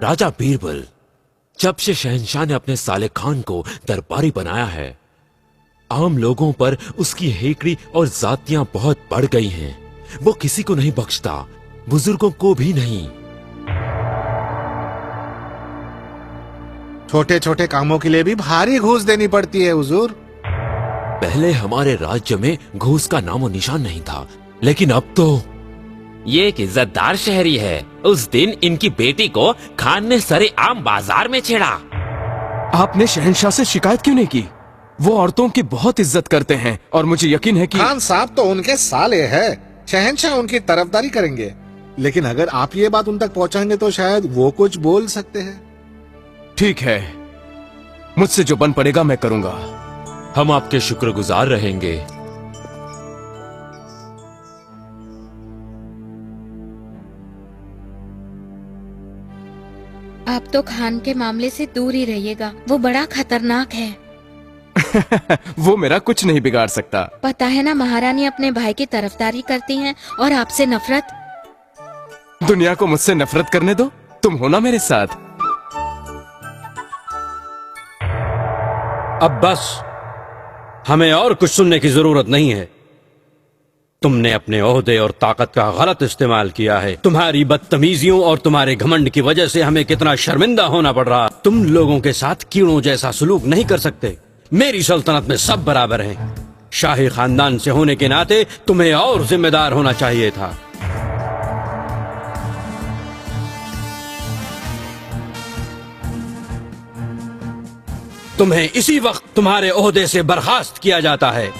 राजा बीरबल, जब से शहंशाह ने अपने साले खान को दरबारी बनाया है, आम लोगों पर उसकी हेकड़ी और जातियां बहुत बढ़ गई हैं। वो किसी को नहीं बख्शता, बुजुर्गों को भी नहीं। छोटे छोटे कामों के लिए भी भारी घूस देनी पड़ती है हुजूर। पहले हमारे राज्य में घूस का नामो निशान नहीं था, लेकिन अब तो ये एक इज्जतदार शहरी है। उस दिन इनकी बेटी को खान ने सरे आम बाजार में छेड़ा। आपने शहंशाह से शिकायत क्यों नहीं की? वो औरतों की बहुत इज्जत करते हैं और मुझे यकीन है कि खान साहब तो उनके साले हैं, शहंशाह उनकी तरफदारी करेंगे। लेकिन अगर आप ये बात उन तक पहुंचाएंगे तो शायद वो कुछ बोल सकते हैं। ठीक है, मुझसे जो बन पड़ेगा मैं करूंगा। हम आपके शुक्रगुजार रहेंगे। आप तो खान के मामले से दूर ही रहिएगा, वो बड़ा खतरनाक है। वो मेरा कुछ नहीं बिगाड़ सकता। पता है ना, महारानी अपने भाई की तरफदारी करती हैं और आपसे नफरत। दुनिया को मुझसे नफरत करने दो, तुम हो ना मेरे साथ। अब बस, हमें और कुछ सुनने की जरूरत नहीं है। तुमने अपने ओहदे और ताकत का गलत इस्तेमाल किया है। तुम्हारी बदतमीजियों और तुम्हारे घमंड की वजह से हमें कितना शर्मिंदा होना पड़ रहा। तुम लोगों के साथ कीड़ों जैसा सलूक नहीं कर सकते। मेरी सल्तनत में सब बराबर हैं। शाही खानदान से होने के नाते तुम्हें और जिम्मेदार होना चाहिए था। तुम्हें इसी वक्त तुम्हारे ओहदे से बर्खास्त किया जाता है।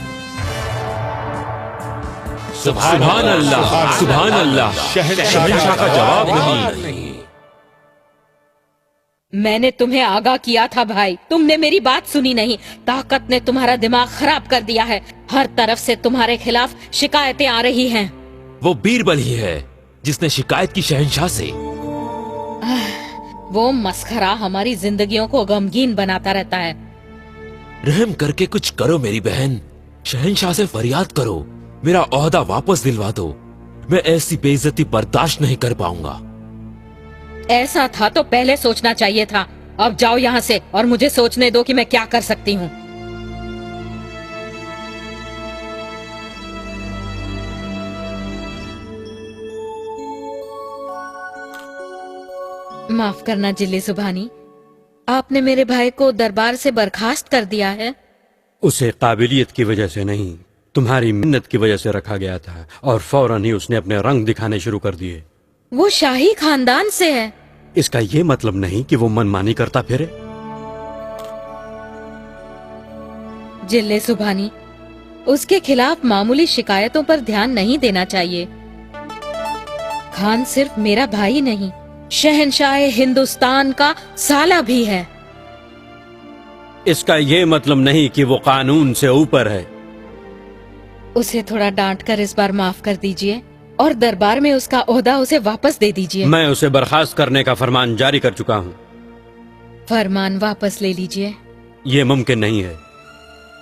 सुभान अल्लाह, सुभान अल्लाह। शहंशाह का जवाब नहीं। मैंने तुम्हें आगाह किया था भाई, तुमने मेरी बात सुनी नहीं। ताकत ने तुम्हारा दिमाग खराब कर दिया है। हर तरफ से तुम्हारे खिलाफ शिकायतें आ रही हैं। वो बीरबल ही है जिसने शिकायत की शहंशाह से। वो मस्खरा हमारी जिंदगियों को गमगीन बनाता रहता है। रहम करके कुछ करो मेरी बहन, शहंशाह से फरियाद करो, मेरा ओहदा वापस दिलवा दो। मैं ऐसी बेइज्जती बर्दाश्त नहीं कर पाऊंगा। ऐसा था तो पहले सोचना चाहिए था। अब जाओ यहाँ से और मुझे सोचने दो कि मैं क्या कर सकती हूँ। माफ करना जिले सुभानी, आपने मेरे भाई को दरबार से बर्खास्त कर दिया है। उसे काबिलियत की वजह से नहीं, तुम्हारी मिन्नत की वजह से रखा गया था और फौरन ही उसने अपने रंग दिखाने शुरू कर दिए। वो शाही खानदान से है। इसका ये मतलब नहीं कि वो मनमानी करता फिरे। जिले सुभानी, उसके खिलाफ मामूली शिकायतों पर ध्यान नहीं देना चाहिए। खान सिर्फ मेरा भाई नहीं, शहंशाह हिंदुस्तान का साला भी है। इसका ये मतलब नहीं कि वो कानून से ऊपर है। उसे थोड़ा डांट कर इस बार माफ कर दीजिए और दरबार में उसका ओहदा उसे वापस दे दीजिए। मैं उसे बर्खास्त करने का फरमान जारी कर चुका हूँ। फरमान वापस ले लीजिए। ये मुमकिन नहीं है।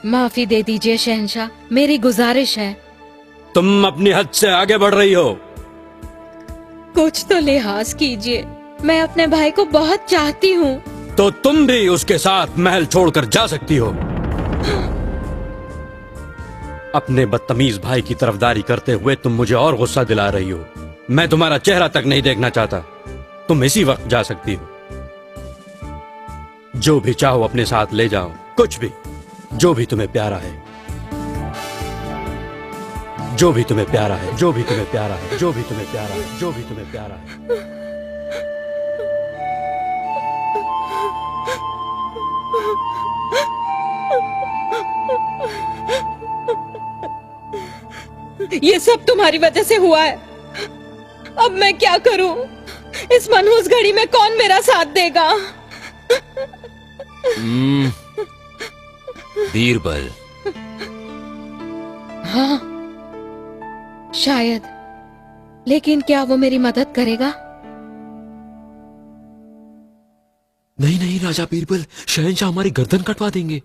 माफी दे दीजिए शहंशाह, मेरी गुजारिश है। तुम अपनी हद से आगे बढ़ रही हो। कुछ तो लिहाज कीजिए, मैं अपने भाई को बहुत चाहती हूँ। तो तुम भी उसके साथ महल छोड़कर जा सकती हो। अपने बदतमीज भाई की तरफदारी करते हुए तुम मुझे और गुस्सा दिला रही हो। मैं तुम्हारा चेहरा तक नहीं देखना चाहता। तुम इसी वक्त जा सकती हो। जो भी चाहो अपने साथ ले जाओ, कुछ भी, जो भी तुम्हें प्यारा है, जो भी तुम्हें प्यारा है, जो भी तुम्हें प्यारा है, जो भी तुम्हें प्यारा है, जो भी तुम्हें प्यारा है। ये सब तुम्हारी वजह से हुआ है। अब मैं क्या करूं? इस मनहूस घड़ी में कौन मेरा साथ देगा? बीरबल। हाँ, शायद, लेकिन क्या वो मेरी मदद करेगा? नहीं नहीं राजा बीरबल, शहंशाह हमारी गर्दन कटवा देंगे।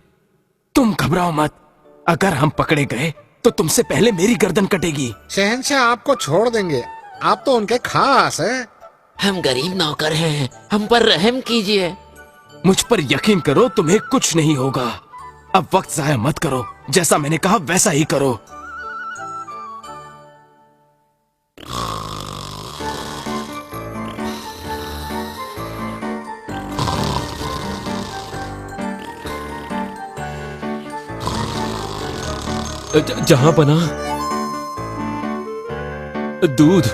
तुम घबराओ मत, अगर हम पकड़े गए तो तुमसे पहले मेरी गर्दन कटेगी। शहंशाह आपको छोड़ देंगे, आप तो उनके खास हैं। हम गरीब नौकर हैं, हम पर रहम कीजिए। मुझ पर यकीन करो, तुम्हें कुछ नहीं होगा। अब वक्त जाया मत करो, जैसा मैंने कहा वैसा ही करो। जहां बना दूध।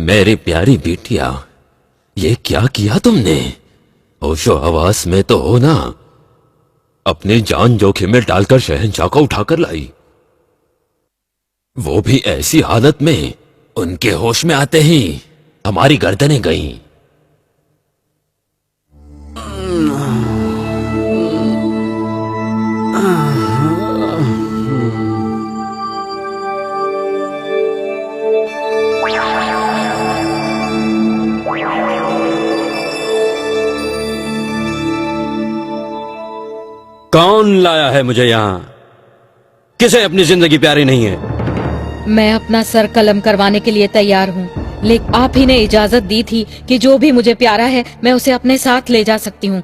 मेरी प्यारी बिटिया, ये क्या किया तुमने? होशो हवास में तो हो ना। अपनी जान जोखिम में डालकर शहंशाह को उठाकर लाई, वो भी ऐसी हालत में उनके होश में आते ही हमारी गर्दनें गईं। कौन लाया है मुझे यहाँ? किसे अपनी जिंदगी प्यारी नहीं है? मैं अपना सर कलम करवाने के लिए तैयार हूँ, लेकिन आप ही ने इजाजत दी थी कि जो भी मुझे प्यारा है मैं उसे अपने साथ ले जा सकती हूँ।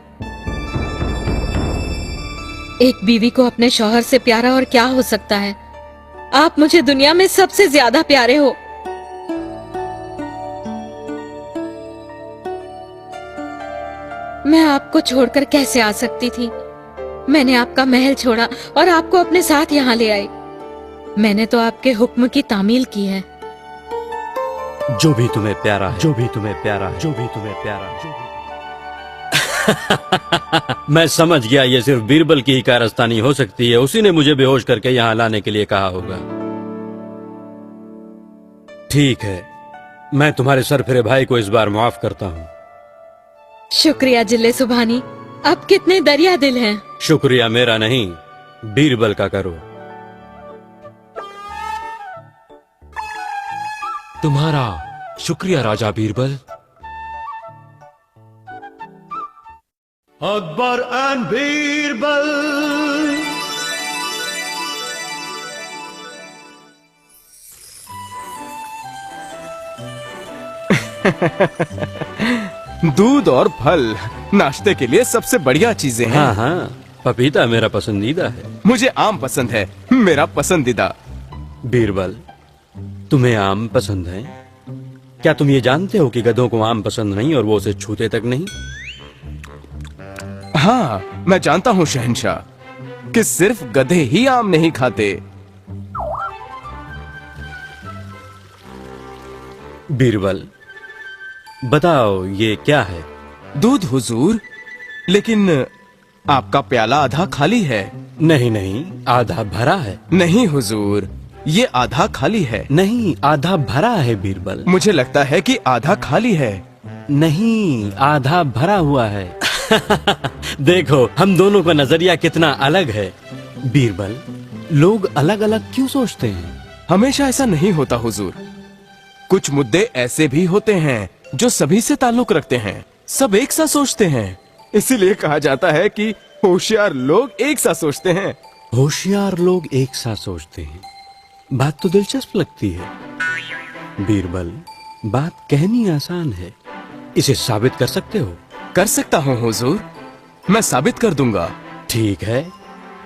एक बीवी को अपने शौहर से प्यारा और क्या हो सकता है? आप मुझे दुनिया में सबसे ज्यादा प्यारे हो। मैं आपको छोड़कर कैसे आ सकती थी? मैंने आपका महल छोड़ा और आपको अपने साथ यहाँ ले आई। मैंने तो आपके हुक्म की तामील की है। जो भी तुम्हें प्यारा है, जो भी तुम्हें प्यारा है, जो भी तुम्हें प्यारा है, मैं समझ गया, ये सिर्फ बीरबल की ही कारस्तानी हो सकती है। उसी ने मुझे बेहोश करके यहाँ लाने के लिए कहा होगा। ठीक है, मैं तुम्हारे सरफिरे भाई को इस बार माफ करता हूँ। शुक्रिया जिले सुभानी, अब कितने दरिया दिल हैं। शुक्रिया मेरा नहीं, बीरबल का करो। तुम्हारा शुक्रिया राजा बीरबल। अकबर एंड बीरबल। दूध और फल नाश्ते के लिए सबसे बढ़िया चीजें हैं। हाँ हाँ, पपीता मेरा पसंदीदा है। मुझे आम पसंद है, मेरा पसंदीदा। बीरबल, तुम्हें आम पसंद है? क्या तुम ये जानते हो कि गधों को आम पसंद नहीं और वो उसे छूते तक नहीं? हाँ, मैं जानता हूँ शहंशाह कि सिर्फ गधे ही आम नहीं खाते। बीरबल, बताओ ये क्या है? दूध हुजूर, लेकिन आपका प्याला आधा खाली है। नहीं नहीं, आधा भरा है। नहीं हुजूर, ये आधा खाली है। नहीं, आधा भरा है बीरबल। मुझे लगता है कि आधा खाली है। नहीं, आधा भरा हुआ है। देखो, हम दोनों का नजरिया कितना अलग है। बीरबल, लोग अलग अलग क्यों सोचते हैं? हमेशा ऐसा नहीं होता हुजूर। कुछ मुद्दे ऐसे भी होते हैं जो सभी से ताल्लुक रखते हैं, सब एक सा सोचते हैं। इसीलिए कहा जाता है कि होशियार लोग एक सा सोचते हैं। होशियार लोग एक साथ सोचते हैं। बात तो दिलचस्प लगती है। बीरबल, बात कहनी आसान है, इसे साबित कर सकते हो? कर सकता हूँ हुजूर, मैं साबित कर दूंगा। ठीक है,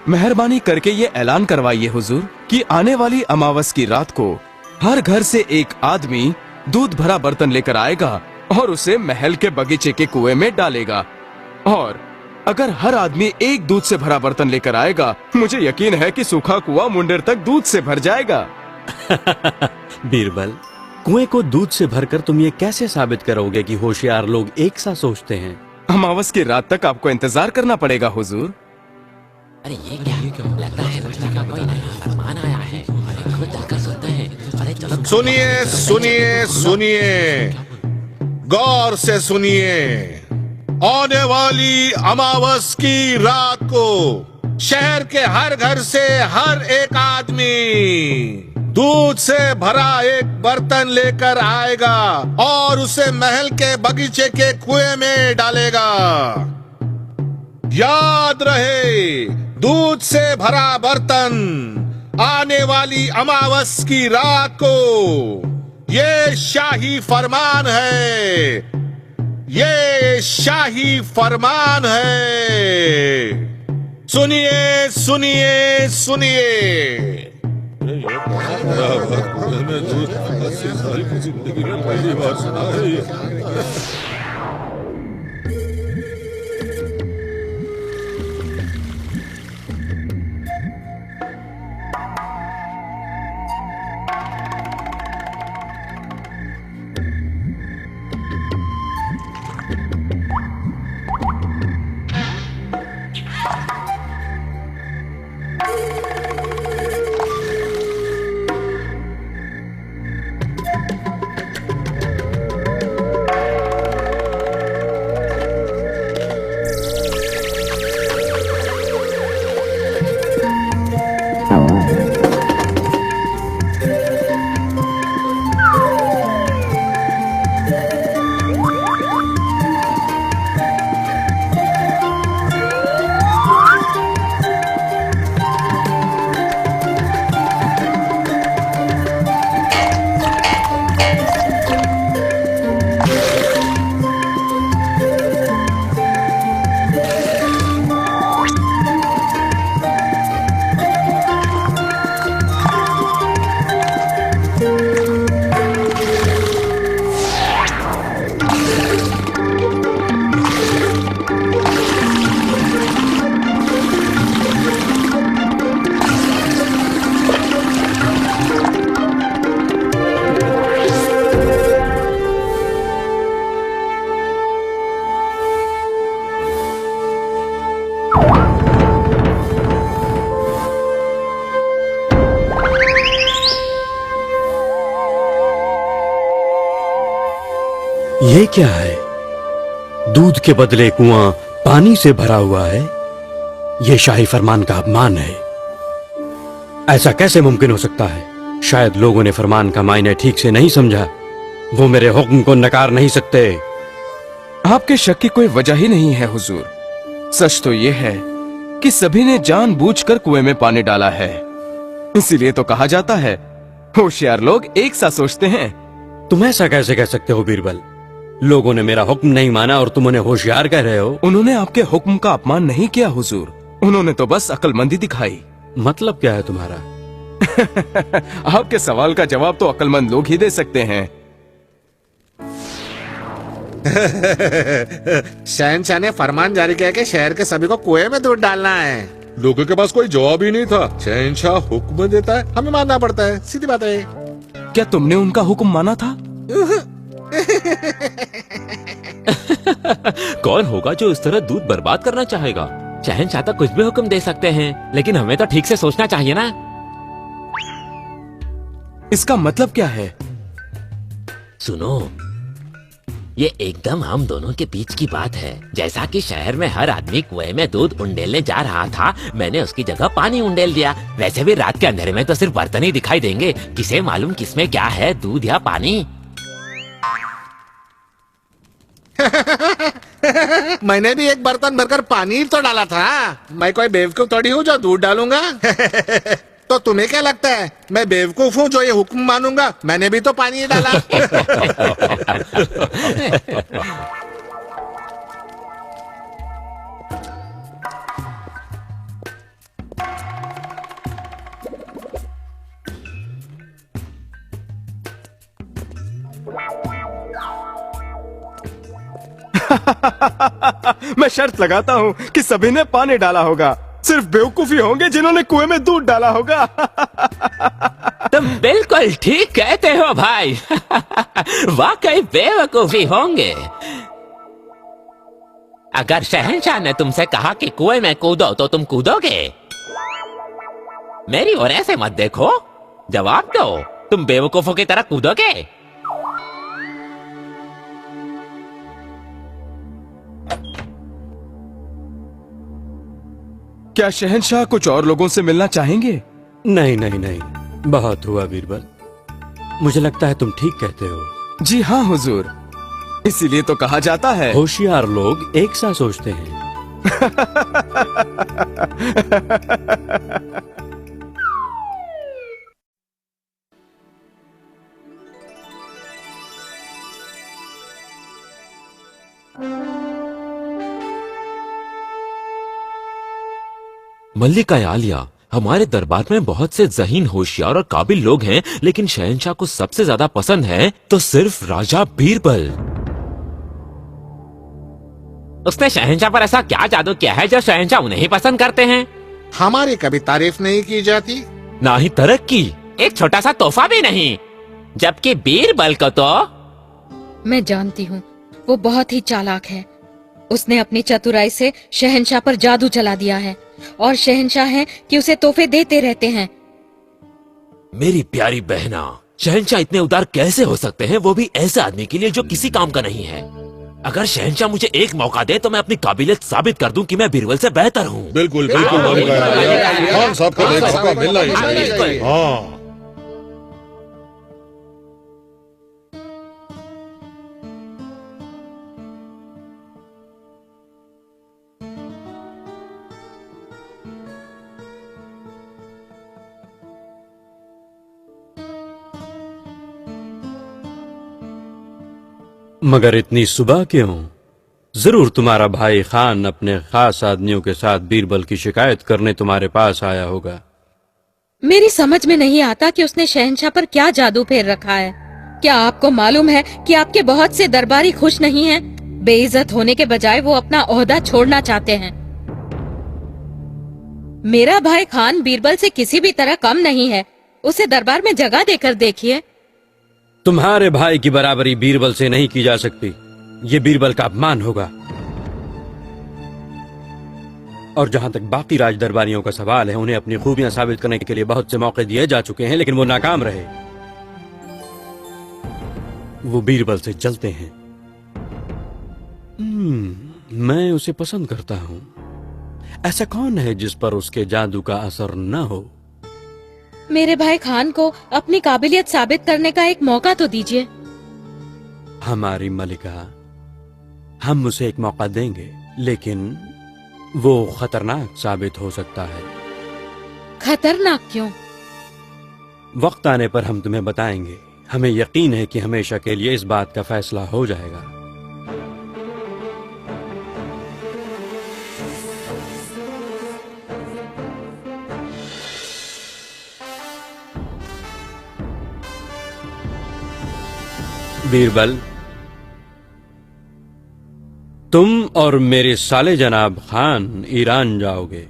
मेहरबानी करके ये ऐलान करवाइए हुजूर कि आने वाली अमावस की रात को हर घर से एक आदमी दूध भरा बर्तन लेकर आएगा और उसे महल के बगीचे के कुएं में डालेगा। और अगर हर आदमी एक दूध से भरा बर्तन लेकर आएगा, मुझे यकीन है कि सूखा कुआं मुंडेर तक दूध से भर जाएगा। बीरबल, कुएं को दूध से भरकर तुम ये कैसे साबित करोगे कि होशियार लोग एक सा सोचते हैं? अमावस की रात तक आपको इंतजार करना पड़ेगा हुजूर। अरे ये क्या लगता है कोई नया फरमान आया है। खुद जाकर सुनते हैं। अरे चलो सुनिए सुनिए सुनिए, गौर से सुनिए। आने वाली अमावस की रात को शहर के हर घर से हर एक आदमी दूध से भरा एक बर्तन लेकर आएगा और उसे महल के बगीचे के कुएं में डालेगा। याद रहे, दूध से भरा बर्तन आने वाली अमावस की रात को। ये शाही फरमान है, ये शाही फरमान है। सुनिए सुनिए सुनिए। जिंदगी में पहली बार सुना है। ये क्या है? दूध के बदले कुआं पानी से भरा हुआ है। ये शाही फरमान का अपमान है। ऐसा कैसे मुमकिन हो सकता है? शायद लोगों ने फरमान का मायने ठीक से नहीं समझा। वो मेरे हुक्म को नकार नहीं सकते। आपके शक की कोई वजह ही नहीं है हुजूर। सच तो ये है कि सभी ने जानबूझकर कुएं में पानी डाला है। इसीलिए तो कहा जाता है होशियार लोग एक सा सोचते हैं। तुम ऐसा कैसे कह सकते हो बीरबल? लोगों ने मेरा हुक्म नहीं माना और तुम उन्हें होशियार कह रहे हो? उन्होंने आपके हुक्म का अपमान नहीं किया हुजूर। उन्होंने तो बस अक्लमंदी दिखाई। मतलब क्या है तुम्हारा? आपके सवाल का जवाब तो अक्लमंद लोग ही दे सकते हैं। शहंशाह ने फरमान जारी किया कि शहर के सभी को कुएं में दूध डालना है। लोगों के पास कोई जवाब ही नहीं था। शहंशाह हुक्म देता है, हमें मानना पड़ता है। सीधी बात है। क्या तुमने उनका हुक्म माना था? कौन होगा जो इस तरह दूध बर्बाद करना चाहेगा? शहंशाह तो कुछ भी हुक्म दे सकते हैं, लेकिन हमें तो ठीक से सोचना चाहिए ना। इसका मतलब क्या है? सुनो, ये एकदम हम दोनों के बीच की बात है। जैसा कि शहर में हर आदमी कुएं में दूध उंडेलने जा रहा था, मैंने उसकी जगह पानी उंडेल दिया। वैसे भी रात के अंधेरे में तो सिर्फ बर्तन ही दिखाई देंगे। किसे मालूम किसमें क्या है, दूध या पानी। मैंने भी एक बर्तन भरकर पानी तो डाला था। मैं कोई बेवकूफ थोड़ी हूँ जो दूध डालूंगा। तो तुम्हें क्या लगता है मैं बेवकूफ हूँ जो ये हुक्म मानूंगा? मैंने भी तो पानी ही डाला। मैं शर्त लगाता हूँ कि सभी ने पानी डाला होगा। सिर्फ बेवकूफी होंगे जिन्होंने कुएं में दूध डाला होगा। तुम बिल्कुल ठीक कहते हो भाई। वाकई बेवकूफी होंगे। अगर शहंशाह ने तुमसे कहा कि कुएं में कूदो तो तुम कूदोगे? मेरी ओर ऐसे मत देखो, जवाब दो। तुम बेवकूफों की तरह कूदोगे? क्या शहंशाह कुछ और लोगों से मिलना चाहेंगे? नहीं नहीं नहीं, बहुत हुआ बीरबल। मुझे लगता है तुम ठीक कहते हो। जी हाँ हुजूर, इसीलिए तो कहा जाता है होशियार लोग एक सा सोचते हैं। मल्लिका आलिया, हमारे दरबार में बहुत से ज़हीन, होशियार और काबिल लोग हैं, लेकिन शहंशाह को सबसे ज्यादा पसंद है तो सिर्फ राजा बीरबल। उसने शहंशाह पर ऐसा क्या जादू किया है जो शहंशाह उन्हें ही पसंद करते हैं? हमारी कभी तारीफ नहीं की जाती, ना ही तरक्की, एक छोटा सा तोहफा भी नहीं। जबकि बीरबल को तो मैं जानती हूँ, वो बहुत ही चालाक है। उसने अपनी चतुराई से शहंशाह पर जादू चला दिया है और शहंशाह है कि उसे तोहफे देते रहते हैं। मेरी प्यारी बहना, शहंशाह इतने उदार कैसे हो सकते हैं, वो भी ऐसे आदमी के लिए जो किसी काम का नहीं है। अगर शहंशाह मुझे एक मौका दे तो मैं अपनी काबिलियत साबित कर दूं कि मैं बीरबल से बेहतर हूँ। बिल्कुल बिल्कुल। खान साहब को एक मौका मिलना ही चाहिए। हाँ। मगर इतनी सुबह क्यों? जरूर तुम्हारा भाई खान अपने खास आदमियों के साथ बीरबल की शिकायत करने तुम्हारे पास आया होगा। मेरी समझ में नहीं आता कि उसने शहंशाह पर क्या जादू फेर रखा है। क्या आपको मालूम है कि आपके बहुत से दरबारी खुश नहीं हैं? बेइज्जत होने के बजाय वो अपना ओहदा छोड़ना चाहते हैं। मेरा भाई खान बीरबल से किसी भी तरह कम नहीं है। उसे दरबार में जगह देकर देखिए। तुम्हारे भाई की बराबरी बीरबल से नहीं की जा सकती। ये बीरबल का अपमान होगा। और जहां तक बाकी राज दरबारियों का सवाल है, उन्हें अपनी खूबियां साबित करने के लिए बहुत से मौके दिए जा चुके हैं, लेकिन वो नाकाम रहे। वो बीरबल से जलते हैं मैं उसे पसंद करता हूँ। ऐसा कौन है जिस पर उसके जादू का असर न हो? मेरे भाई खान को अपनी काबिलियत साबित करने का एक मौका तो दीजिए। हमारी मलिका, हम उसे एक मौका देंगे, लेकिन वो खतरनाक साबित हो सकता है। खतरनाक क्यों? वक्त आने पर हम तुम्हें बताएंगे। हमें यकीन है कि हमेशा के लिए इस बात का फैसला हो जाएगा। बीरबल, तुम और मेरे साले जनाब खान ईरान जाओगे।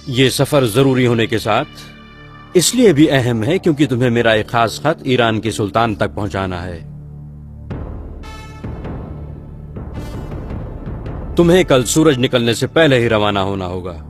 ये सफर जरूरी होने के साथ इसलिए भी अहम है क्योंकि तुम्हें मेरा एक खास खत ईरान के सुल्तान तक पहुंचाना है। तुम्हें कल सूरज निकलने से पहले ही रवाना होना होगा।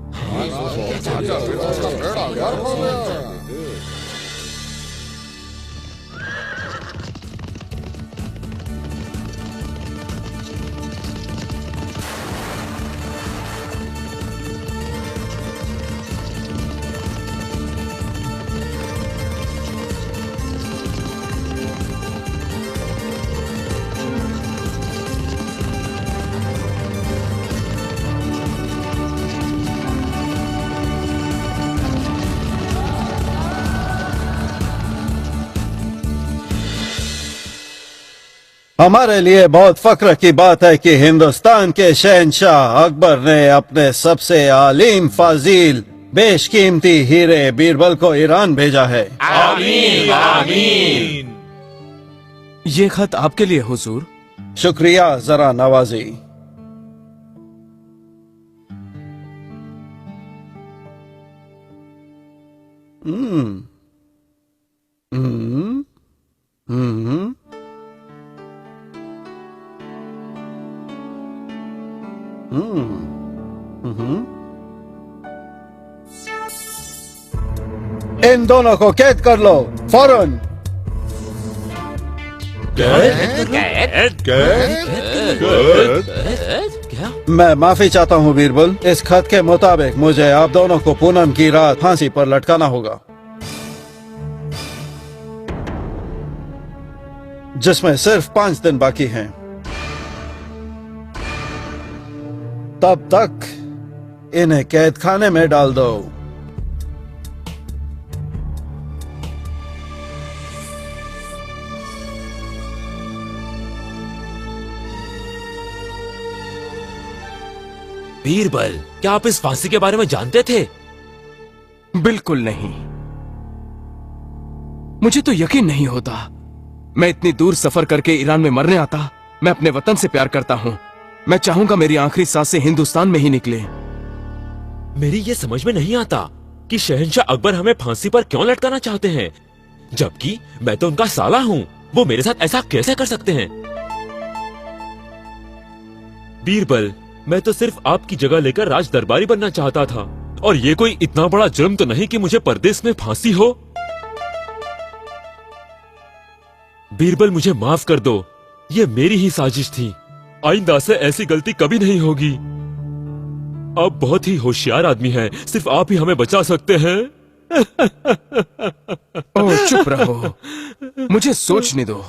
हमारे लिए बहुत फख्र की बात है कि हिंदुस्तान के शहंशाह अकबर ने अपने सबसे आलीम फाजील बेशकीमती हीरे बीरबल को ईरान भेजा है। आमीन आमीन। ये खत आपके लिए हुजूर। शुक्रिया, जरा नवाजी। हम्म हम्म हम्म इन दोनों को कैद कर लो फौरन। मैं माफी चाहता हूँ बीरबल। इस खत के मुताबिक मुझे आप दोनों को पूनम की रात फांसी पर लटकाना होगा, जिसमें सिर्फ 5 दिन बाकी हैं। तब तक इन्हें कैद खाने में डाल दो। बीरबल, क्या आप इस फांसी के बारे में जानते थे? बिल्कुल नहीं। मुझे तो यकीन नहीं होता। मैं इतनी दूर सफर करके ईरान में मरने आता। मैं अपने वतन से प्यार करता हूँ। मैं चाहूंगा मेरी आखिरी सांसें हिंदुस्तान में ही निकले। मेरी ये समझ में नहीं आता कि शहंशाह अकबर हमें फांसी पर क्यों लटकाना चाहते हैं, जबकि मैं तो उनका साला हूँ। वो मेरे साथ ऐसा कैसे कर सकते हैं? बीरबल, मैं तो सिर्फ आपकी जगह लेकर राज दरबारी बनना चाहता था, और ये कोई इतना बड़ा जुर्म तो नहीं कि मुझे परदेश में फांसी हो। बीरबल, मुझे माफ कर दो। ये मेरी ही साजिश थी। आइंदा से ऐसी गलती कभी नहीं होगी। आप बहुत ही होशियार आदमी हैं। सिर्फ आप ही हमें बचा सकते हैं। ओह, चुप रहो। मुझे सोचने दो।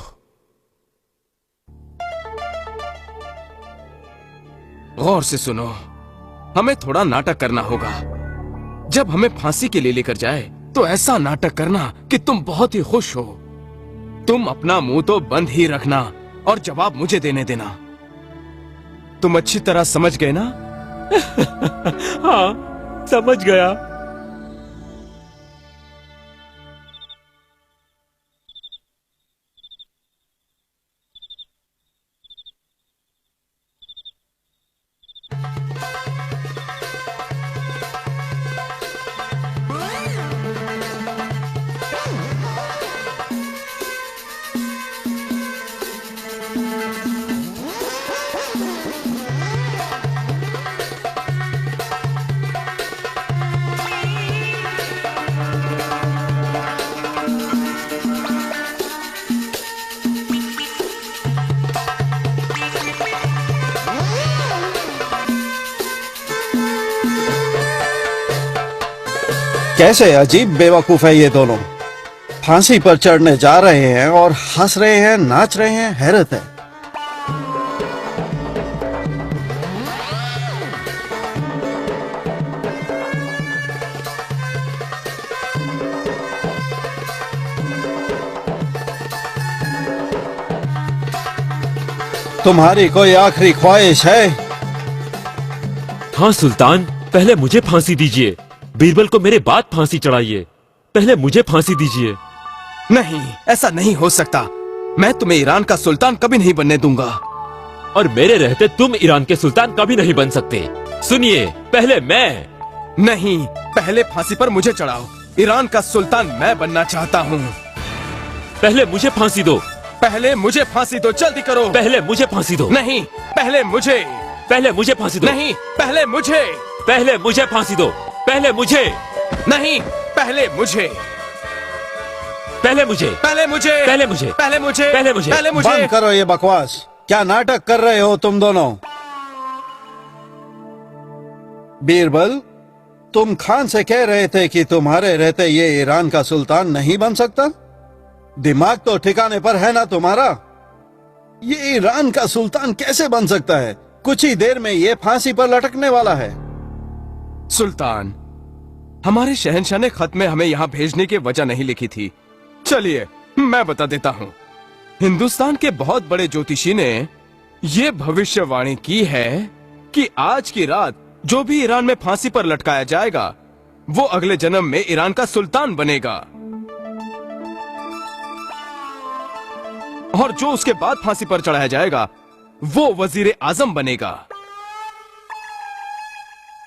गौर से सुनो। हमें थोड़ा नाटक करना होगा। जब हमें फांसी के लिए लेकर जाए तो ऐसा नाटक करना कि तुम बहुत ही खुश हो। तुम अपना मुंह तो बंद ही रखना और जवाब मुझे देने देना। तुम अच्छी तरह समझ गए ना? हाँ, समझ गया। कैसे अजीब बेवकूफ है ये दोनों। फांसी पर चढ़ने जा रहे हैं और हंस रहे हैं, नाच रहे हैं, हैरत है। तुम्हारी कोई आखिरी ख्वाहिश है? हाँ सुल्तान, पहले मुझे फांसी दीजिए। बीरबल को मेरे बाद फांसी चढ़ाइए। पहले मुझे फांसी दीजिए। नहीं, ऐसा नहीं हो सकता। मैं तुम्हें ईरान का सुल्तान कभी नहीं बनने दूंगा। और मेरे रहते तुम ईरान के सुल्तान कभी नहीं बन सकते। सुनिए, पहले मैं। नहीं, पहले फांसी पर मुझे चढ़ाओ। ईरान का सुल्तान मैं बनना चाहता हूँ। पहले मुझे फांसी दो। पहले मुझे फांसी दो, जल्दी करो। पहले मुझे फांसी दो। नहीं, पहले मुझे। पहले मुझे फांसी दो। नहीं, पहले मुझे। पहले मुझे फांसी दो। पहले मुझे। नहीं, पहले मुझे। पहले मुझे। पहले मुझे। पहले मुझे। पहले मुझे। पहले मुझे। पहले मुझे। बंद करो ये बकवास। क्या नाटक कर रहे हो तुम दोनों? बीरबल, तुम खान से कह रहे थे कि तुम्हारे रहते ये ईरान का सुल्तान नहीं बन सकता। दिमाग तो ठिकाने पर है ना तुम्हारा? ये ईरान का सुल्तान कैसे बन सकता है? कुछ ही देर में ये फांसी पर लटकने वाला है। सुल्तान, हमारे शहंशाह ने खत में हमें यहाँ भेजने की वजह नहीं लिखी थी। चलिए मैं बता देता हूँ। हिंदुस्तान के बहुत बड़े ज्योतिषी ने ये भविष्यवाणी की है कि आज की रात जो भी ईरान में फांसी पर लटकाया जाएगा वो अगले जन्म में ईरान का सुल्तान बनेगा, और जो उसके बाद फांसी पर चढ़ाया जाएगा वो वजीर आजम बनेगा।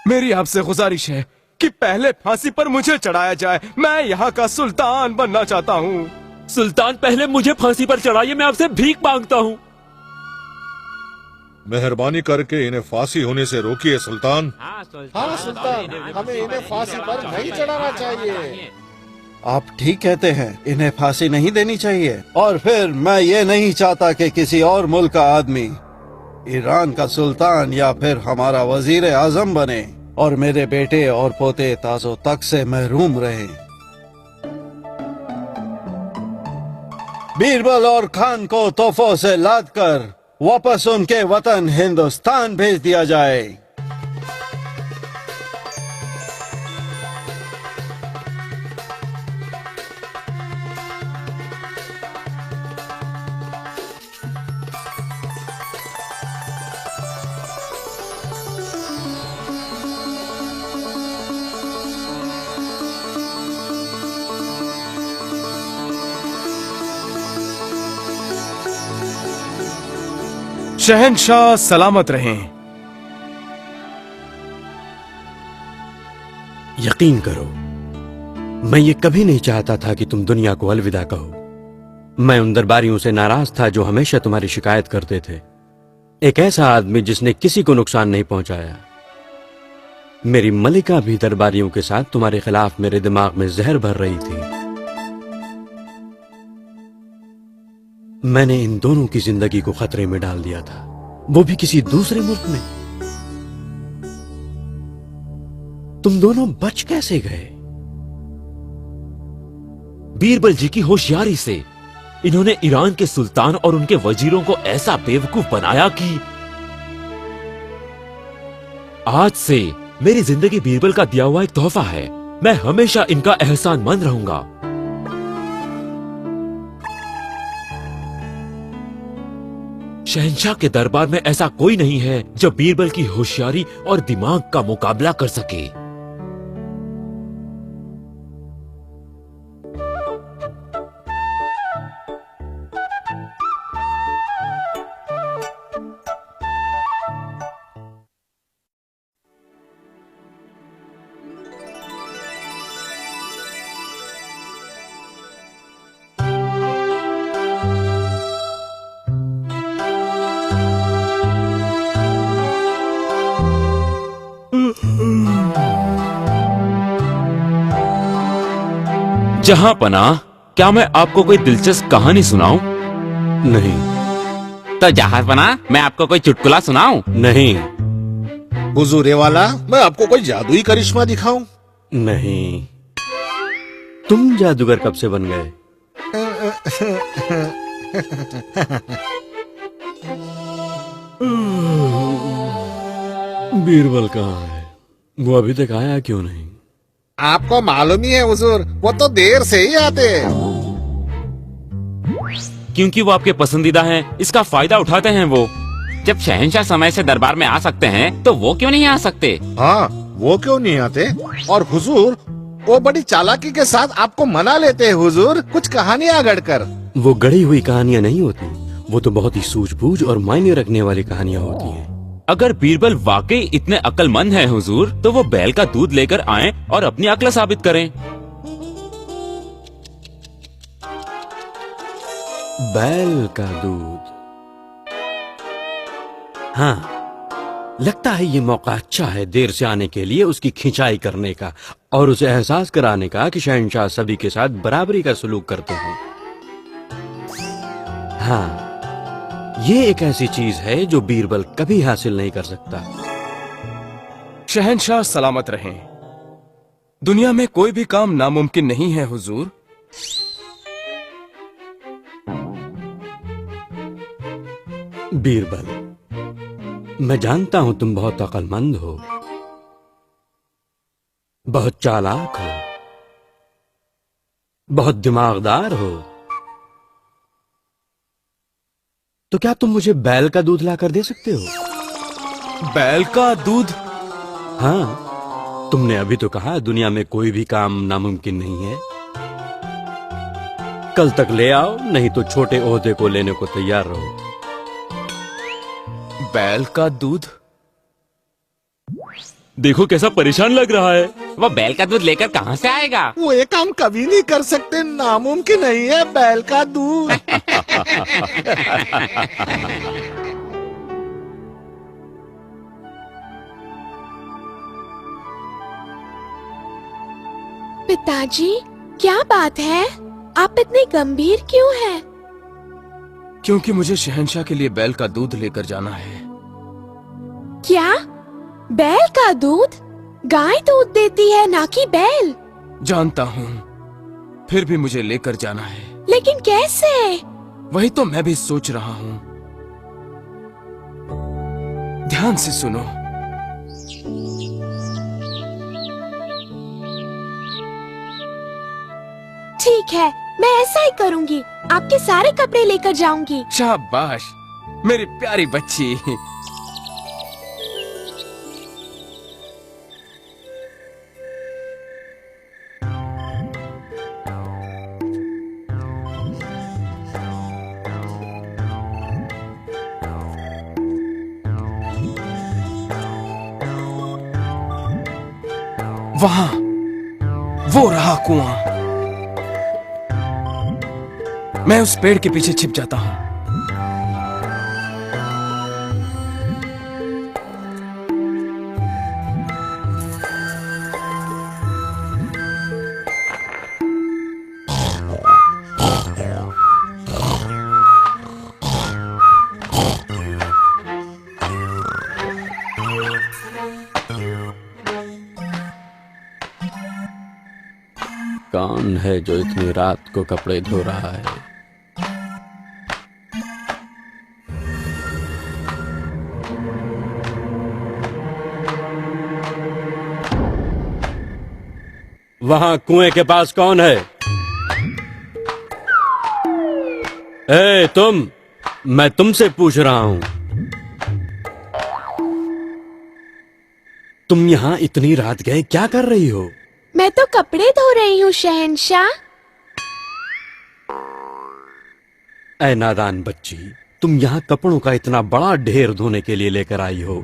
मेरी आपसे गुजारिश है कि पहले फांसी पर मुझे चढ़ाया जाए। मैं यहाँ का सुल्तान बनना चाहता हूँ। सुल्तान, पहले मुझे फांसी पर चढ़ाइए। मैं आपसे भीख मांगता हूँ। मेहरबानी करके इन्हें फांसी होने से रोकिए सुल्तान। हाँ सुल्तान, हमें इन्हें फांसी पर नहीं चढ़ाना चाहिए। आप ठीक कहते हैं, इन्हें फांसी नहीं देनी चाहिए। और फिर मैं ये नहीं चाहता कि किसी और मुल्क का आदमी ईरान का सुल्तान या फिर हमारा वजीर आजम बने और मेरे बेटे और पोते ताजो तक से महरूम रहे। बीरबल और खान को तोहफों से लाद कर वापस उनके वतन हिंदुस्तान भेज दिया जाए। शहंशाह सलामत रहें। यकीन करो, मैं ये कभी नहीं चाहता था कि तुम दुनिया को अलविदा कहो। मैं उन दरबारियों से नाराज था जो हमेशा तुम्हारी शिकायत करते थे। एक ऐसा आदमी जिसने किसी को नुकसान नहीं पहुंचाया। मेरी मलिका भी दरबारियों के साथ तुम्हारे खिलाफ मेरे दिमाग में जहर भर रही थी। मैंने इन दोनों की जिंदगी को खतरे में डाल दिया था, वो भी किसी दूसरे मुल्क में। तुम दोनों बच कैसे गए? बीरबल जी की होशियारी से इन्होंने ईरान के सुल्तान और उनके वजीरों को ऐसा बेवकूफ बनाया कि आज से मेरी जिंदगी बीरबल का दिया हुआ एक तोहफा है। मैं हमेशा इनका एहसानमंद रहूंगा। शहंशाह के दरबार में ऐसा कोई नहीं है जो बीरबल की होशियारी और दिमाग का मुकाबला कर सके। जहां पना, क्या मैं आपको कोई दिलचस्प कहानी सुनाऊं? नहीं। तो जहां पना, मैं आपको कोई चुटकुला सुनाऊं? नहीं। हुजूरे वाला, मैं आपको कोई जादुई करिश्मा दिखाऊं? नहीं। तुम जादूगर कब से बन गए? बीरबल कहाँ है? वो अभी तक आया क्यों नहीं? आपको मालूम ही है हुजूर, वो तो देर से ही आते हैं। क्योंकि वो आपके पसंदीदा हैं, इसका फायदा उठाते हैं वो। जब शहंशाह समय से दरबार में आ सकते हैं तो वो क्यों नहीं आ सकते? हाँ, वो क्यों नहीं आते? और हुजूर, वो बड़ी चालाकी के साथ आपको मना लेते हैं हुजूर, कुछ कहानियां गढ़कर। वो गढ़ी हुई कहानियां नहीं होती, वो तो बहुत ही सूझबूझ और मायने रखने वाली कहानियां होती हैं। अगर बीरबल वाकई इतने अक्लमंद हैं हुजूर, तो वो बैल का दूध लेकर आएं और अपनी अक्ल साबित करें। बैल का दूध? हाँ, लगता है ये मौका अच्छा है देर से आने के लिए उसकी खिंचाई करने का और उसे एहसास कराने का कि शहंशाह सभी के साथ बराबरी का सलूक करते हैं। हाँ, ये एक ऐसी चीज है जो बीरबल कभी हासिल नहीं कर सकता। शहंशाह सलामत रहें। दुनिया में कोई भी काम नामुमकिन नहीं है हुजूर। बीरबल, मैं जानता हूं तुम बहुत अक्लमंद हो, बहुत चालाक हो, बहुत दिमागदार हो, तो क्या तुम मुझे बैल का दूध लाकर दे सकते हो? बैल का दूध? हाँ, तुमने अभी तो कहा दुनिया में कोई भी काम नामुमकिन नहीं है। कल तक ले आओ, नहीं तो छोटे ओहदे को लेने को तैयार रहो। बैल का दूध? देखो कैसा परेशान लग रहा है। वो बैल का दूध लेकर कहाँ से आएगा? वो ये काम कभी नहीं कर सकते, नामुमकिन नहीं है बैल का दूध। पिताजी, क्या बात है? आप इतने गंभीर क्यों हैं? क्योंकि मुझे शहंशाह के लिए बैल का दूध लेकर जाना है। क्या? बैल का दूध? गाय दूध देती है, ना कि बैल। जानता हूँ, फिर भी मुझे लेकर जाना है। लेकिन कैसे? वही तो मैं भी सोच रहा हूँ। ध्यान से सुनो। ठीक है, मैं ऐसा ही करूँगी। आपके सारे कपड़े लेकर जाऊंगी। शाबाश, मेरी प्यारी बच्ची। वहां वो रहा कुआं। मैं उस पेड़ के पीछे छिप जाता हूं। कौन है जो इतनी रात को कपड़े धो रहा है? वहां कुएं के पास कौन है? ए तुम, मैं तुमसे पूछ रहा हूं। तुम यहां इतनी रात गए क्या कर रही हो? मैं तो कपड़े धो रही हूँ शहंशाह। ऐ नादान बच्ची, तुम यहाँ कपड़ों का इतना बड़ा ढेर धोने के लिए लेकर आई हो?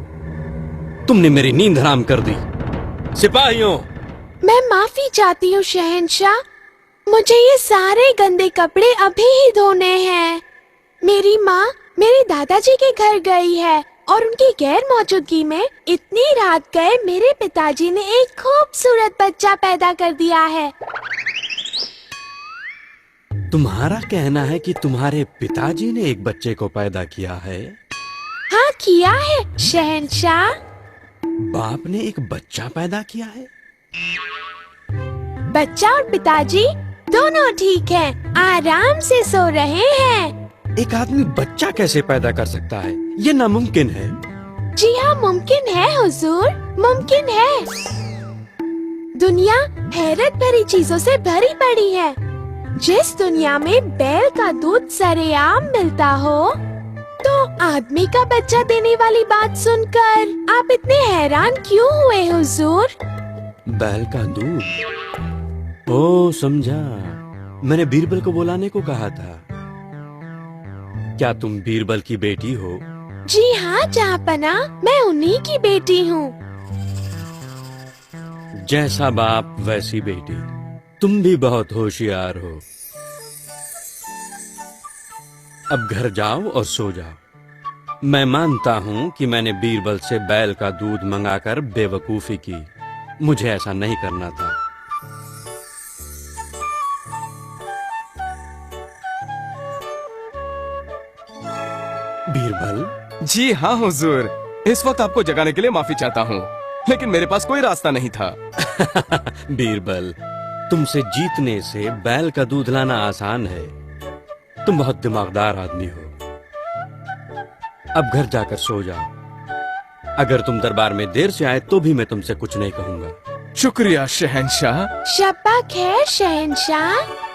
तुमने मेरी नींद हराम कर दी। सिपाहियों, मैं माफी चाहती हूँ शहंशाह, मुझे ये सारे गंदे कपड़े अभी ही धोने हैं। मेरी माँ मेरे दादाजी के घर गई है और उनकी गैर मौजूदगी में इतनी रात गए मेरे पिताजी ने एक खूबसूरत बच्चा पैदा कर दिया है। तुम्हारा कहना है कि तुम्हारे पिताजी ने एक बच्चे को पैदा किया है? हाँ, किया है शहंशाह। बाप ने एक बच्चा पैदा किया है? बच्चा और पिताजी दोनों ठीक हैं, आराम से सो रहे हैं। एक आदमी बच्चा कैसे पैदा कर सकता है? ये नामुमकिन है। जी हाँ, मुमकिन है हुजूर, मुमकिन है। दुनिया हैरत भरी चीजों से भरी पड़ी है। जिस दुनिया में बैल का दूध सरेआम मिलता हो, तो आदमी का बच्चा देने वाली बात सुनकर आप इतने हैरान क्यों हुए हुजूर? बैल का दूध? ओ समझा, मैंने बीरबल को बुलाने को कहा था। क्या तुम बीरबल की बेटी हो? जी हाँ जहाँपना, मैं उन्हीं की बेटी हूँ। जैसा बाप वैसी बेटी, तुम भी बहुत होशियार हो। अब घर जाओ और सो जाओ। मैं मानता हूँ कि मैंने बीरबल से बैल का दूध मंगाकर बेवकूफी की। मुझे ऐसा नहीं करना था। बीरबल? जी हाँ हुजूर, इस वक्त आपको जगाने के लिए माफी चाहता हूँ, लेकिन मेरे पास कोई रास्ता नहीं था। बीरबल, तुमसे जीतने से बैल का दूध लाना आसान है। तुम बहुत दिमागदार आदमी हो। अब घर जाकर सो जाओ। अगर तुम दरबार में देर से आए तो भी मैं तुमसे कुछ नहीं कहूंगा। शुक्रिया शहंशाह। शब्बा खैर शहंशाह।